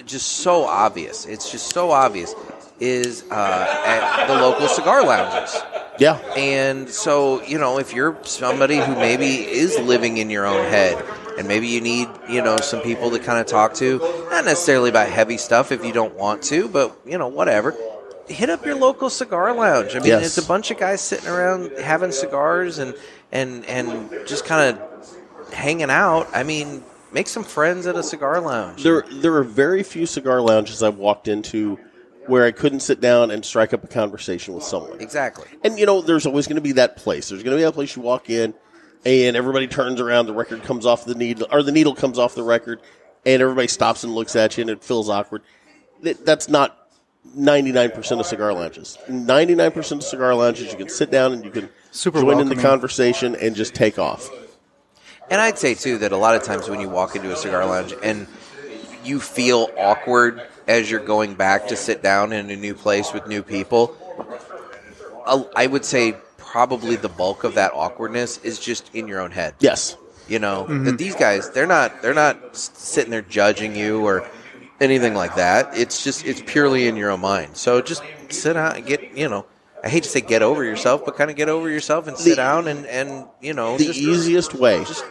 just so obvious. It's just so obvious is at the local cigar lounges. Yeah. And so, if you're somebody who maybe is living in your own head, and maybe you need, some people to kind of talk to, not necessarily about heavy stuff if you don't want to, but, whatever. Hit up your local cigar lounge. I mean, It's a bunch of guys sitting around having cigars and just kind of hanging out. I mean, make some friends at a cigar lounge. There are very few cigar lounges I've walked into where I couldn't sit down and strike up a conversation with someone. Exactly. And, there's always going to be that place. There's going to be that place you walk in, and everybody turns around, the record comes off the needle, or the needle comes off the record, and everybody stops and looks at you, and it feels awkward. That's not 99% of cigar lounges. 99% of cigar lounges, you can sit down and you can join in the conversation and just take off. And I'd say, too, that a lot of times when you walk into a cigar lounge and you feel awkward as you're going back to sit down in a new place with new people, I would say probably the bulk of that awkwardness is just in your own head. Yes. That these guys, they're not sitting there judging you or anything like that. It's purely in your own mind. So just sit down and get, I hate to say get over yourself, but kind of get over yourself and sit down and the easiest way. Just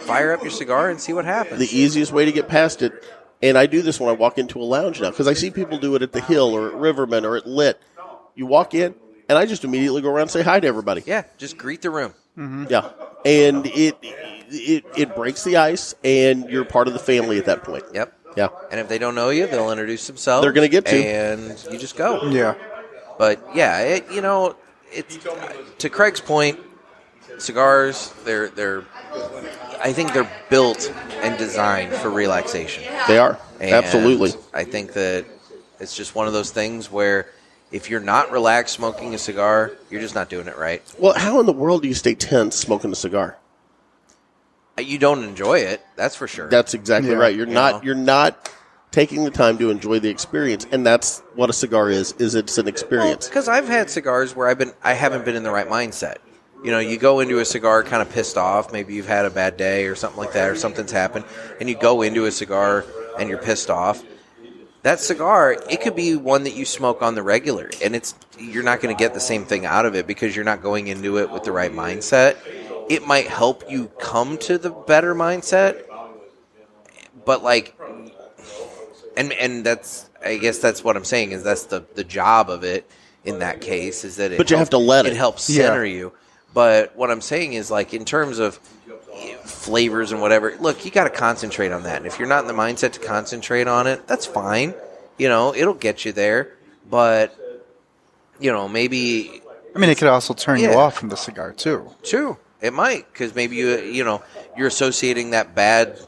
fire up your cigar and see what happens. The easiest way to get past it, and I do this when I walk into a lounge now, because I see people do it at the Hill or at Riverman or at Lit. You walk in, and and I just immediately go around and say hi to everybody. Yeah, just greet the room. Mm-hmm. Yeah, and it breaks the ice, and you're part of the family at that point. Yep. Yeah. And if they don't know you, they'll introduce themselves. They're going to get you. And you just go. Yeah. But, yeah, it's to Craig's point, cigars, I think they're built and designed for relaxation. They are. And Absolutely. I think that it's just one of those things where if you're not relaxed smoking a cigar, you're just not doing it right. Well, how in the world do you stay tense smoking a cigar? You don't enjoy it, that's for sure. That's exactly right. You're not taking the time to enjoy the experience, and that's what a cigar is it's an experience. Because I've had cigars where I haven't been in the right mindset. You go into a cigar kind of pissed off. Maybe you've had a bad day or something like that, or something's happened, and you go into a cigar and you're pissed off. That cigar, it could be one that you smoke on the regular, and you're not going to get the same thing out of it because you're not going into it with the right mindset. It might help you come to the better mindset, but and that's, I guess that's what I'm saying, is that's the job of it in that case, is that But you have to let it helps center you. But what I'm saying is, in terms of flavors and whatever, look, you got to concentrate on that. And if you're not in the mindset to concentrate on it, that's fine. It'll get you there. But, maybe... I mean, it could also turn you off from the cigar, too. True. It might, because maybe you're associating that bad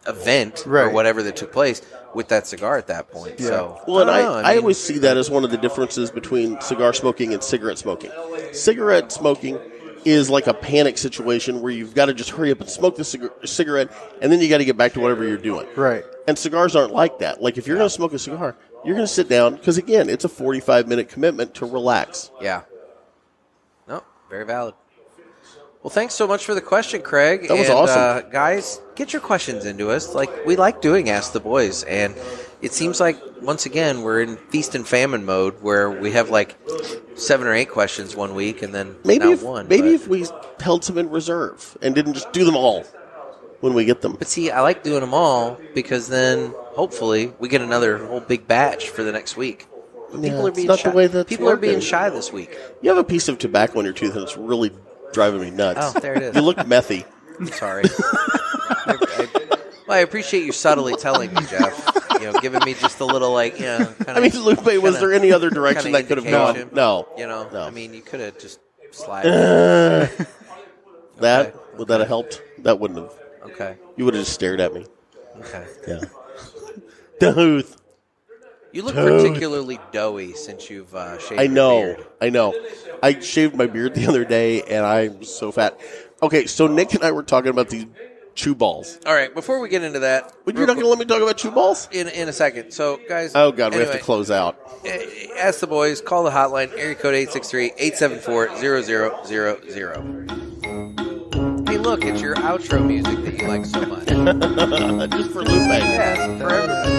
event or whatever that took place with that cigar at that point. Yeah. So, well, and I always see that as one of the differences between cigar smoking and cigarette smoking. Cigarette smoking is like a panic situation where you've got to just hurry up and smoke the cigarette, and then you got to get back to whatever you're doing. Right. And cigars aren't like that. Like, if you're going to smoke a cigar, you're going to sit down, because, again, it's a 45-minute commitment to relax. Yeah. No, very valid. Well, thanks so much for the question, Craig. That was awesome. Guys, get your questions into us. We like doing Ask the Boys, and it seems like, once again, we're in feast and famine mode where we have 7 or 8 questions one week and then one. Maybe if we held some in reserve and didn't just do them all when we get them. But see, I like doing them all because then, hopefully, we get another whole big batch for the next week. People are being shy. People are being shy this week. You have a piece of tobacco in your tooth, and it's really driving me nuts. Oh, there it is. You look methy. Sorry. I appreciate you subtly telling me, Jeff. Giving me just a little, Lupe, was there any other direction that could have gone? No. No. I mean, you could have just slid. Would that have helped? That wouldn't have. Okay. You would have just stared at me. Okay. Yeah. Tooth. You look particularly doughy since you've shaved your beard. I know. I shaved my beard the other day, and I'm so fat. Okay, so Nick and I were talking about these chew balls. All right, before we get into that... But you're not going to let me talk about chew balls? In a second. So, guys... Oh, God, we have to close out. Ask the boys. Call the hotline. Area code 863-874-0000. Hey, look, it's your outro music that you like so much. Just for Lupe. Yeah, for everybody.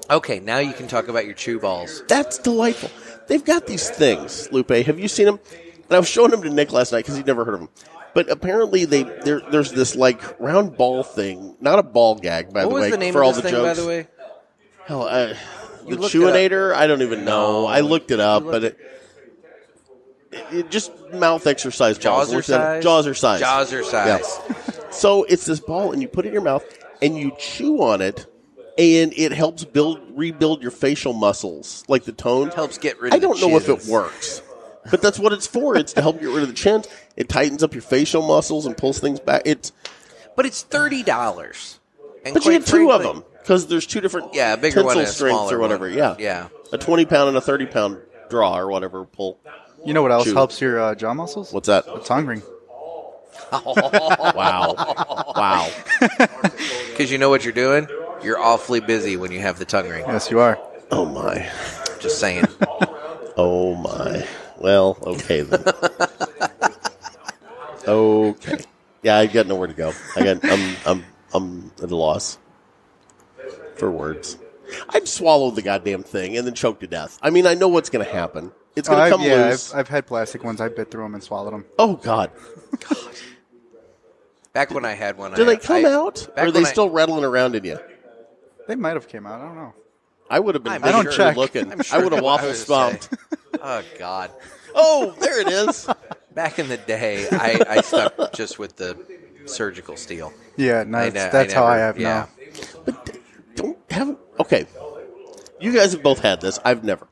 Okay, now you can talk about your chew balls. That's delightful. They've got these things, Lupe. Have you seen them? And I was showing them to Nick last night because he'd never heard of them. But apparently there's this round ball thing, not a ball gag, by the way. What was the name for of all this the thing, jokes. by the way? Hell, the Chewinator? I don't even know. I looked it up, but it just mouth exercise balls. Jaws are size. Yeah. So it's this ball, and you put it in your mouth, and you chew on it, and it helps rebuild your facial muscles, like the tone. It helps get rid of the I don't know if it works, but that's what it's for. It's to help get rid of the chins. It tightens up your facial muscles and pulls things back. But it's $30. But you get 2 of them because there's 2 different bigger one and a strengths smaller or whatever. One. Yeah. A 20-pound and a 30-pound draw or whatever pull. You know what else helps your jaw muscles? What's that? A tongue ring. Wow. Because you know what you're doing? You're awfully busy when you have the tongue ring. Yes, you are. Oh, my. Just saying. Oh, my. Well, okay, then. Okay. Yeah, I got nowhere to go. I'm at a loss for words. I'd swallow the goddamn thing and then choke to death. I mean, I know what's going to happen. It's going to come loose. I've had plastic ones. I bit through them and swallowed them. Oh, God. Back when I had one. Do they come out? Or are they still rattling around in you? They might have came out. I don't know. I would have been I don't busy check. looking. Sure I would have what I waffle would stomped. Oh, God. Oh, there it is. Back in the day, I stuck just with the surgical steel. Yeah, no, that's how I have now. But don't have okay. You guys have both had this. I've never.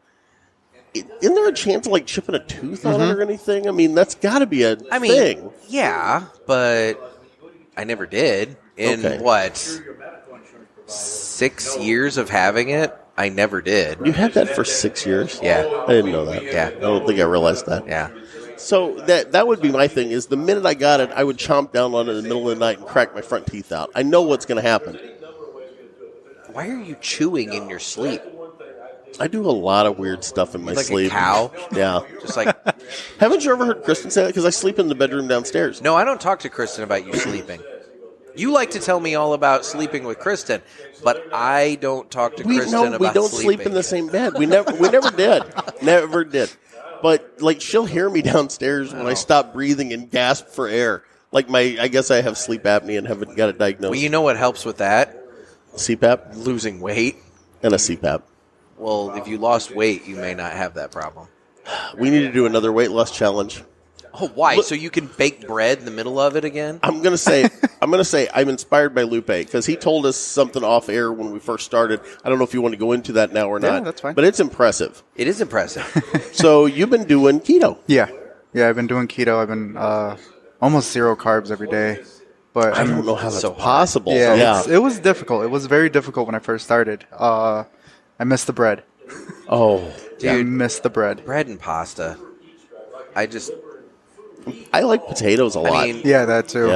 Isn't there a chance of like chipping a tooth on it or anything? I mean, that's got to be a thing. Yeah, but I never did. In what, 6 years of having it, I never did. You had that for 6 years? Yeah. I didn't know that. Yeah. I don't think I realized that. Yeah. So that would be my thing is the minute I got it, I would chomp down on it in the middle of the night and crack my front teeth out. I know what's going to happen. Why are you chewing in your sleep? I do a lot of weird stuff in my Like sleep. a cow? Yeah. Just like... Haven't you ever heard Kristen say that? Because I sleep in the bedroom downstairs. No, I don't talk to Kristen about you sleeping. You like to tell me all about sleeping with Kristen, but I don't talk to Kristen about we don't sleeping. sleep in the same bed. We never did. Never did. But like she'll hear me downstairs when I stop breathing and gasp for air. Like I guess I have sleep apnea and haven't got it diagnosed. Well, you know what helps with that? CPAP? Losing weight. And a CPAP. Well, if you lost weight, you may not have that problem. We need to do another weight loss challenge. Oh, why? So you can bake bread in the middle of it again? I'm gonna say I'm inspired by Lupe because he told us something off air when we first started. I don't know if you want to go into that now or not. Yeah, that's fine. But it's impressive. It is impressive. So you've been doing keto. Yeah, I've been doing keto. I've been almost 0 carbs every day. But I don't know how that's so possible. Yeah, it was difficult. It was very difficult when I first started. I missed the bread. Oh, dude, I missed the bread. Bread and pasta. I like potatoes a lot. I mean, Yeah, that too.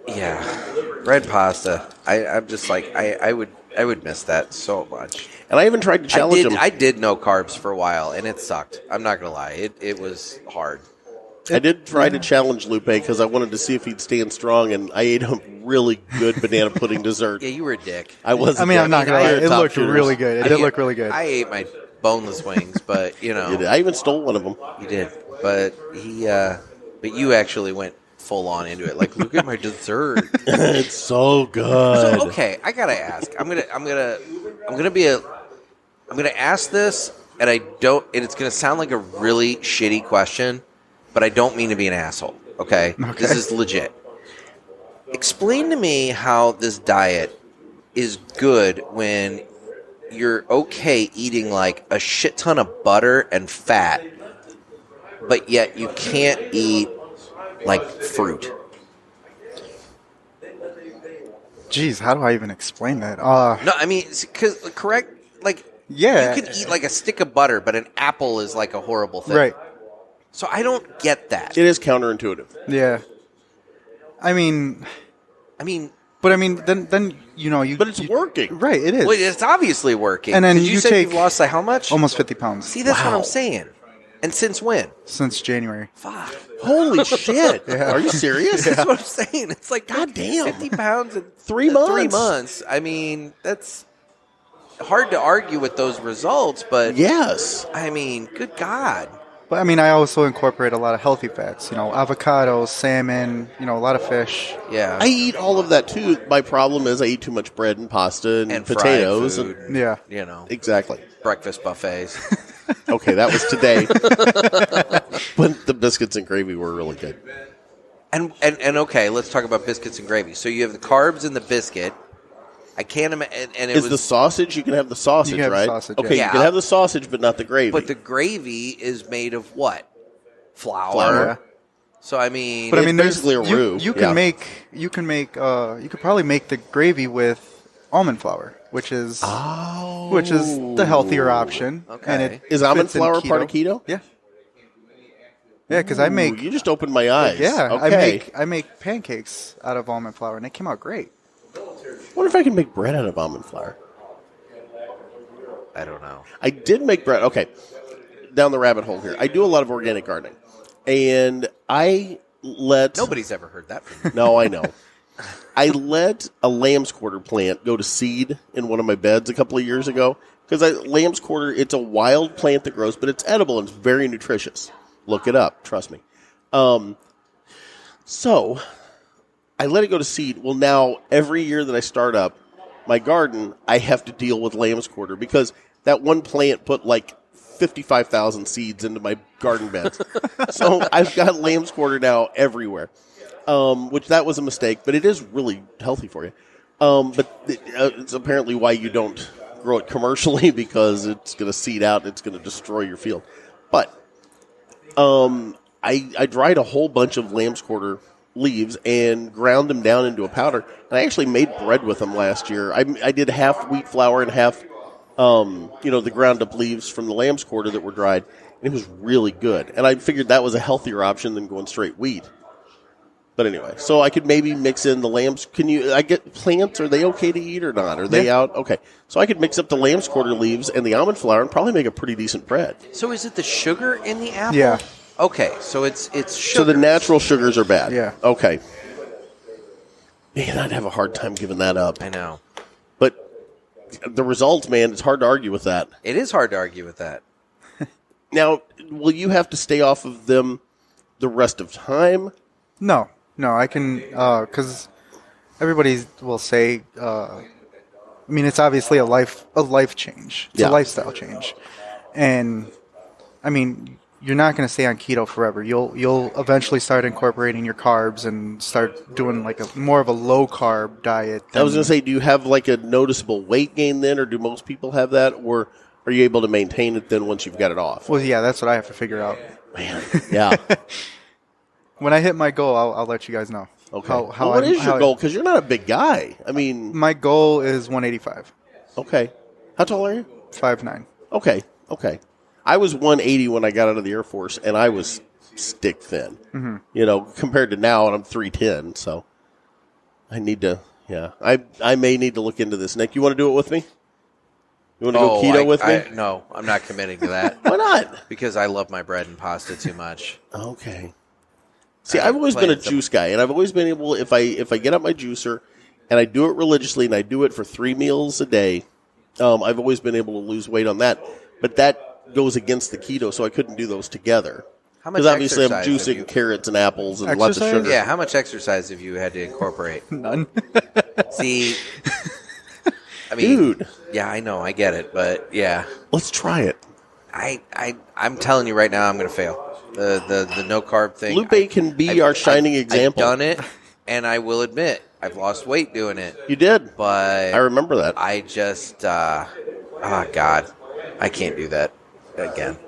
yeah, bread pasta. I'm just like I would miss that so much. And I even tried to challenge him. I did no carbs for a while, and it sucked. I'm not gonna lie, it was hard. I did try to challenge Lupe because I wanted to see if he'd stand strong, and I ate a really good banana pudding dessert. Yeah, you were a dick. I was. I mean, I'm not gonna lie. It looked really good. It did look really good. I ate my boneless wings, but you know, You did. I even stole one of them. you did. But but you actually went full on into it. Like, look at my dessert. It's so good. So okay, I gotta ask. I'm gonna ask this, and it's gonna sound like a really shitty question, but I don't mean to be an asshole. Okay, this is legit. Explain to me how this diet is good when you're okay eating like a shit ton of butter and fat, but yet you can't eat like fruit. Jeez, how do I even explain that? No, I mean, because correct, like, yeah, you can eat like a stick of butter, but an apple is like a horrible thing. Right. So I don't get that. It is counterintuitive. Yeah. I mean, but then you know you. But it's working, right? It is. Well, it's obviously working. And then you say take you've lost like how much? Almost 50 pounds. See, that's what I'm saying. And since when? Since January. Fuck. Holy shit! Yeah. Are you serious? That's what I'm saying. It's like God damn. 50 pounds in 3 months. 3 months. I mean, that's hard to argue with those results, but Yes. I mean, good God. But I mean, I also incorporate a lot of healthy fats. You know, avocados, salmon. You know, a lot of fish. Yeah. I eat all of that too. My problem is I eat too much bread and pasta and fried potatoes. food, And, Yeah. you know, exactly. breakfast buffets. Okay, that was today. But the biscuits and gravy were really good. And okay, let's talk about biscuits and gravy. So you have the carbs in the biscuit. I can't imagine. And it Is was the sausage? You can have the sausage, You can have right? sausage, Okay, yeah. you can have the sausage, but not the gravy. but the gravy is made of what? Flour. Flour. So I mean, But I mean, It's there's basically a roux, you yeah. you could probably make the gravy with almond flour, which is the healthier option. Okay. And it Is almond fits in flour part of keto? Yeah. Yeah, because I make You just opened my eyes. yeah Okay. I make pancakes out of almond flour, and they came out great. I wonder if I can make bread out of almond flour. I don't know. I did make bread. Okay, down the rabbit hole here. I do a lot of organic gardening, and I let Nobody's ever heard that from me. No, I know. I let a lamb's quarter plant go to seed in one of my beds a couple of years ago because lamb's quarter, it's a wild plant that grows, but it's edible and it's very nutritious. Look it up. Trust me. So I let it go to seed. Well, now every year that I start up my garden, I have to deal with lamb's quarter because that one plant put like 55,000 seeds into my garden beds. So I've got lamb's quarter now everywhere, which that was a mistake, but it is really healthy for you. But it's apparently why you don't grow it commercially, because it's going to seed out and it's going to destroy your field. But I dried a whole bunch of lamb's quarter leaves and ground them down into a powder. And I actually made bread with them last year. I did half wheat flour and half, the ground up leaves from the lamb's quarter that were dried. And it was really good. And I figured that was a healthier option than going straight wheat. But anyway, so I could maybe mix in the lamb's. I get plants? Are they okay to eat or not? Are they out? Okay. So I could mix up the lamb's quarter leaves and the almond flour and probably make a pretty decent bread. So is it the sugar in the apple? Yeah. Okay, so it's sugar. So the natural sugars are bad. Yeah. Okay. Man, I'd have a hard time giving that up. I know. But the results, man, it's hard to argue with that. It is hard to argue with that. Now, will you have to stay off of them the rest of time? No, I can, because everybody will say, it's obviously a life change. It's a lifestyle change. And, you're not going to stay on keto forever. You'll eventually start incorporating your carbs and start doing like more of a low carb diet. I was going to say, do you have like a noticeable weight gain then, or do most people have that, or are you able to maintain it then once you've got it off? Well, yeah, that's what I have to figure out. Man, yeah. When I hit my goal, I'll let you guys know. Okay. What is your goal? Because you're not a big guy. My goal is 185. Okay. How tall are you? 5'9". Okay. I was 180 when I got out of the Air Force, and I was stick thin. Mm-hmm. Compared to now, and I'm 310. So I need to. Yeah, I may need to look into this. Nick, you want to do it with me? You want to go keto with me? No, I'm not committing to that. Why not? Because I love my bread and pasta too much. Okay. See, I've always been a juice guy, and I've always been able, if I get out my juicer and I do it religiously and I do it for 3 meals a day, I've always been able to lose weight on that. But that goes against the keto, so I couldn't do those together. Because obviously I'm juicing carrots and apples and lots of sugar. Yeah, how much exercise have you had to incorporate? None. See, dude. Yeah, I know, I get it, but yeah. Let's try it. I'm telling you right now, I'm going to fail. The no carb thing. Lupe can be our shining example. I've done it, and I will admit, I've lost weight doing it. You did? But I remember that. I just, God, I can't do that again.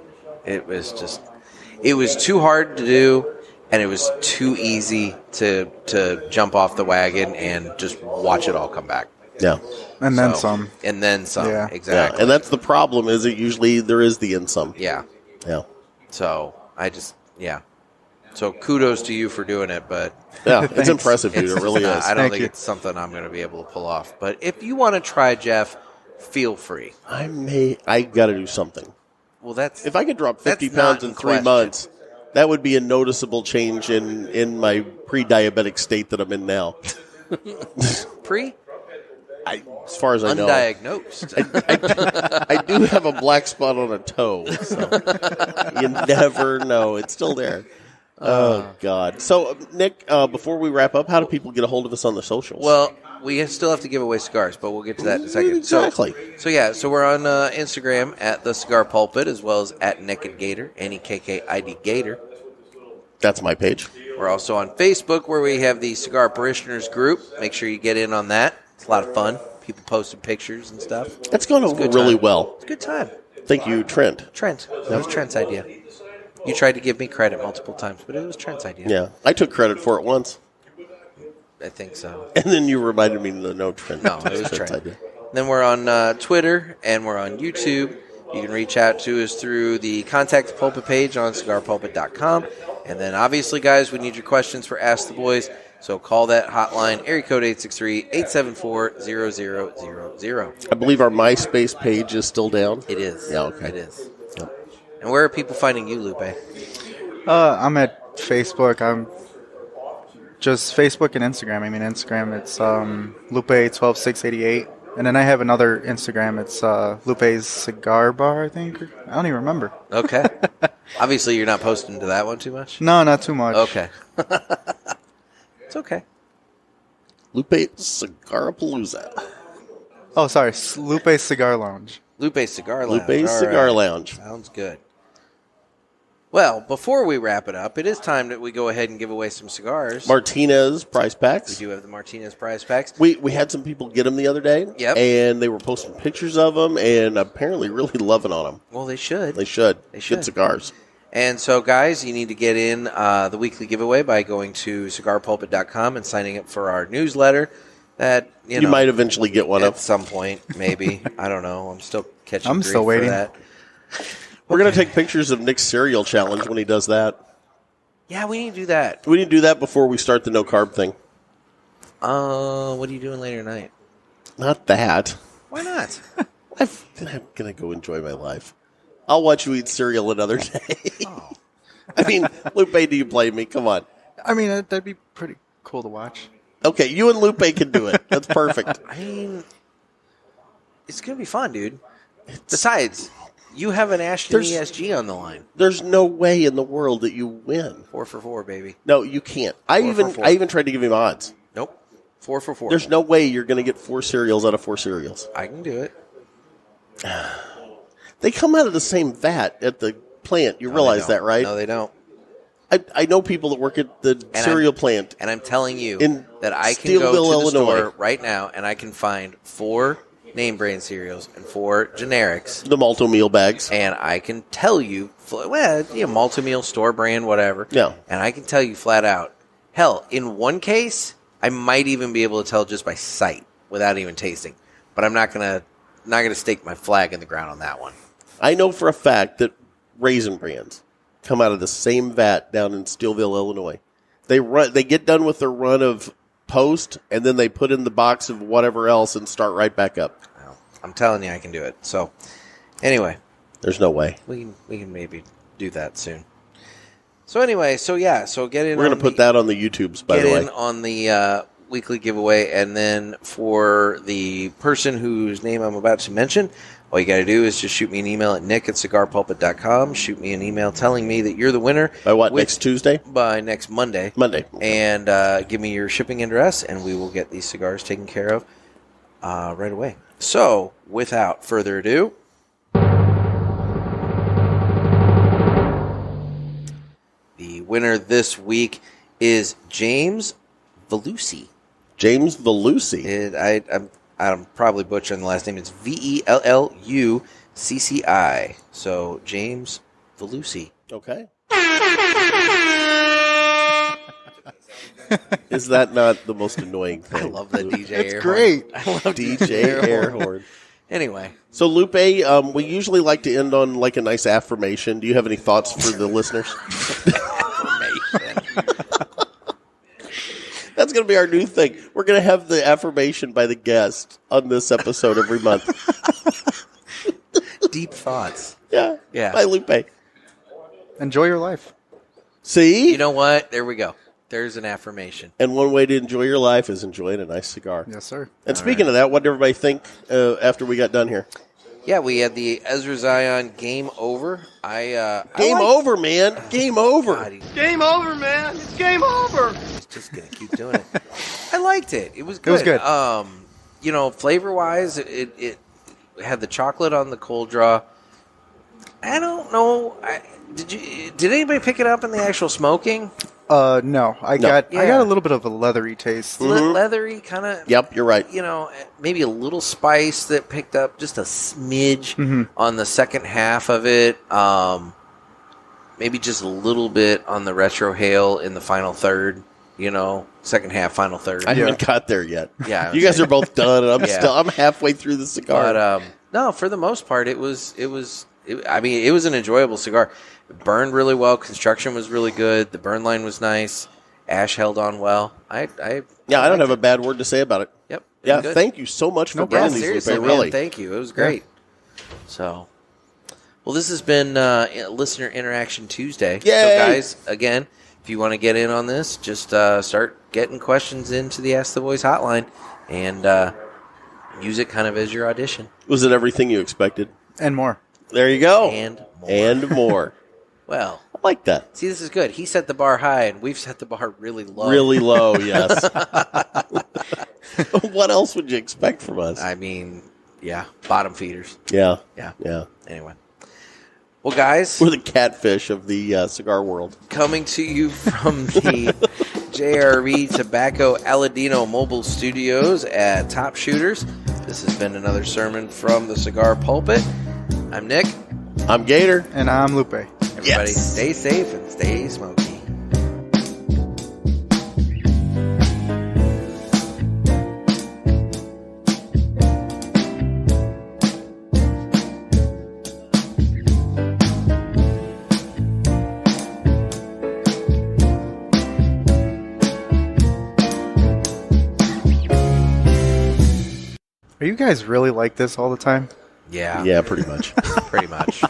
It was too hard to do, and it was too easy to jump off the wagon and just watch it all come back. Yeah. And then some. And then some, yeah. Exactly. Yeah. And that's the problem, is it usually there is the in some. Yeah. Yeah. So, So kudos to you for doing it, but... Yeah, it's impressive, dude. It really is. I don't think it's something I'm going to be able to pull off. But if you want to try, Jeff, feel free. I got to do something. Well, that's... If I could drop 50 pounds in 3 months, that would be a noticeable change in my pre-diabetic state that I'm in now. Pre? As far as I know. Undiagnosed. I do have a black spot on a toe, so you never know. It's still there. Oh, God. So, Nick, before we wrap up, how do people get a hold of us on the socials? Well, we still have to give away cigars, but we'll get to that in a second. Exactly. So we're on Instagram at the Cigar Pulpit, as well as at Naked Gator, NEKKID Gator. That's my page. We're also on Facebook, where we have the Cigar Parishioners group. Make sure you get in on that. It's a lot of fun. People posting pictures and stuff. That's going over really well. It's a good time. Thank you, Trent. That was Trent's idea. You tried to give me credit multiple times, but it was Trent's idea. Yeah, I took credit for it once. I think so. And then you reminded me to no Trent. No, it was Trent's idea. Then we're on Twitter, and we're on YouTube. You can reach out to us through the Contact the Pulpit page on cigarpulpit.com. And then, obviously, guys, we need your questions for Ask the Boys. So call that hotline, area code 863-874-0000. I believe our MySpace page is still down. It is. Yeah, okay. It is. Yep. And where are people finding you, Lupe? I'm at Facebook. I'm just Facebook and Instagram. Instagram, it's Lupe12688. And then I have another Instagram. It's Lupe's Cigar Bar, I think. I don't even remember. Okay. Obviously, you're not posting to that one too much? No, not too much. Okay. It's okay. Lupe Cigarapalooza. Oh, sorry. Lupe's Cigar Lounge. Lupe Cigar Lounge. Lupe's All Cigar right. Lounge. Sounds good. Well, before we wrap it up, it is time that we go ahead and give away some cigars. Martinez prize We packs. do have the Martinez prize packs. We had some people get them the other day. Yep. And they were posting pictures of them and apparently really loving on them. Well, they should. They should. They should. Good cigars. And so, guys, you need to get in the weekly giveaway by going to cigarpulpit.com and signing up for our newsletter that, you know, might eventually get one at of. some point, maybe. I don't know. I'm still catching I'm grief still waiting. for that. We're going to take pictures of Nick's cereal challenge when he does that. Yeah, we need to do that. We need to do that before we start the no carb thing. What are you doing later tonight? Not that. Why not? I'm going to go enjoy my life. I'll watch you eat cereal another day. Oh. I mean, Lupe, do you blame me? Come on. I mean, that'd be pretty cool to watch. Okay, you and Lupe can do it. That's perfect. I mean, it's going to be fun, dude. Besides, you have an Ashton ESG on the line. There's no way in the world that you win. 4 for 4, baby. No, you can't. I 4 for 4. even tried to give him odds. Nope. 4 for 4. There's no way you're going to get 4 cereals out of 4 cereals. I can do it. They come out of the same vat at the plant. You realize that, right? No, they don't. I know people that work at the cereal plant. And I'm telling you in that I can Steelville, go to the Illinois. store right now and I can find 4 name brand cereals and 4 generics. The Malto-Meal bags. And I can tell you, Malto-Meal, store brand, whatever. Yeah. And I can tell you flat out. Hell, in one case, I might even be able to tell just by sight without even tasting. But I'm not gonna stake my flag in the ground on that one. I know for a fact that Raisin Brands come out of the same vat down in Steelville, Illinois. They get done with their run of Post, and then they put in the box of whatever else and start right back up. Well, I'm telling you, I can do it. So, anyway, there's no way we can maybe do that soon. So anyway, so get in. We're going to put that on the YouTubes. By the way, get in on the weekly giveaway, and then for the person whose name I'm about to mention, all you got to do is just shoot me an email at nick@cigarpulpit.com. Shoot me an email telling me that you're the winner. By what, next Tuesday? By next Monday. Monday. And give me your shipping address, and we will get these cigars taken care of right away. So, without further ado, the winner this week is James Velucci. James Velucci. I'm probably butchering the last name. It's Vellucci. So, James Velucci. Okay. Is that not the most annoying thing? I love the DJ It's air great. horn. I love DJ air horn. Anyway. So, Lupe, we usually like to end on like a nice affirmation. Do you have any thoughts for the listeners? That's going to be our new thing. We're going to have the affirmation by the guest on this episode every month. Deep thoughts. Yeah. By Lupe. Enjoy your life. See? You know what? There we go. There's an affirmation. And one way to enjoy your life is enjoying a nice cigar. Yes, sir. And speaking of that, what did everybody think after we got done here? Yeah, we had the Ezra Zion Game Over. Game over, man. Game over. God, Game over, man. It's game over. he's just going to keep doing it. I liked it. It was good. It was good. Flavor-wise, it had the chocolate on the cold draw. I don't know. Did anybody pick it up in the actual smoking? No. I got a little bit of a leathery taste. Leathery, kind of. Yep, you're right. Maybe a little spice that picked up just a smidge on the second half of it. Maybe just a little bit on the retrohale in the final third. Second half, final third. I haven't got there yet. Yeah, you guys are both done, and I'm halfway through the cigar. But no, for the most part, it was an enjoyable cigar. It burned really well. Construction was really good. The burn line was nice. Ash held on well. I don't have a bad word to say about it. Yep. Yeah, Good. thank you so much for bringing these, seriously, Lupe. man, Really. thank you. It was great. So, well, this has been Listener Interaction Tuesday. Yay! So, guys, again, if you want to get in on this, just start getting questions into the Ask the Boys hotline and use it kind of as your audition. Was it everything you expected? And more. There you go. And more. And more. Well, I like that. see, this is good. He set the bar high, and we've set the bar really low. Really low, yes. What else would you expect from us? I mean, Yeah, bottom feeders. Yeah. Yeah. Yeah. Anyway. Well, guys. We're the catfish of the cigar world. Coming to you from the JRE Tobacco Aladino Mobile Studios at Top Shooters. This has been another sermon from the Cigar Pulpit. I'm Nick. I'm Gator. And I'm Lupe. Everybody stay safe and stay smoky. Are you guys really like this all the time? Yeah. Yeah, pretty much. Pretty much.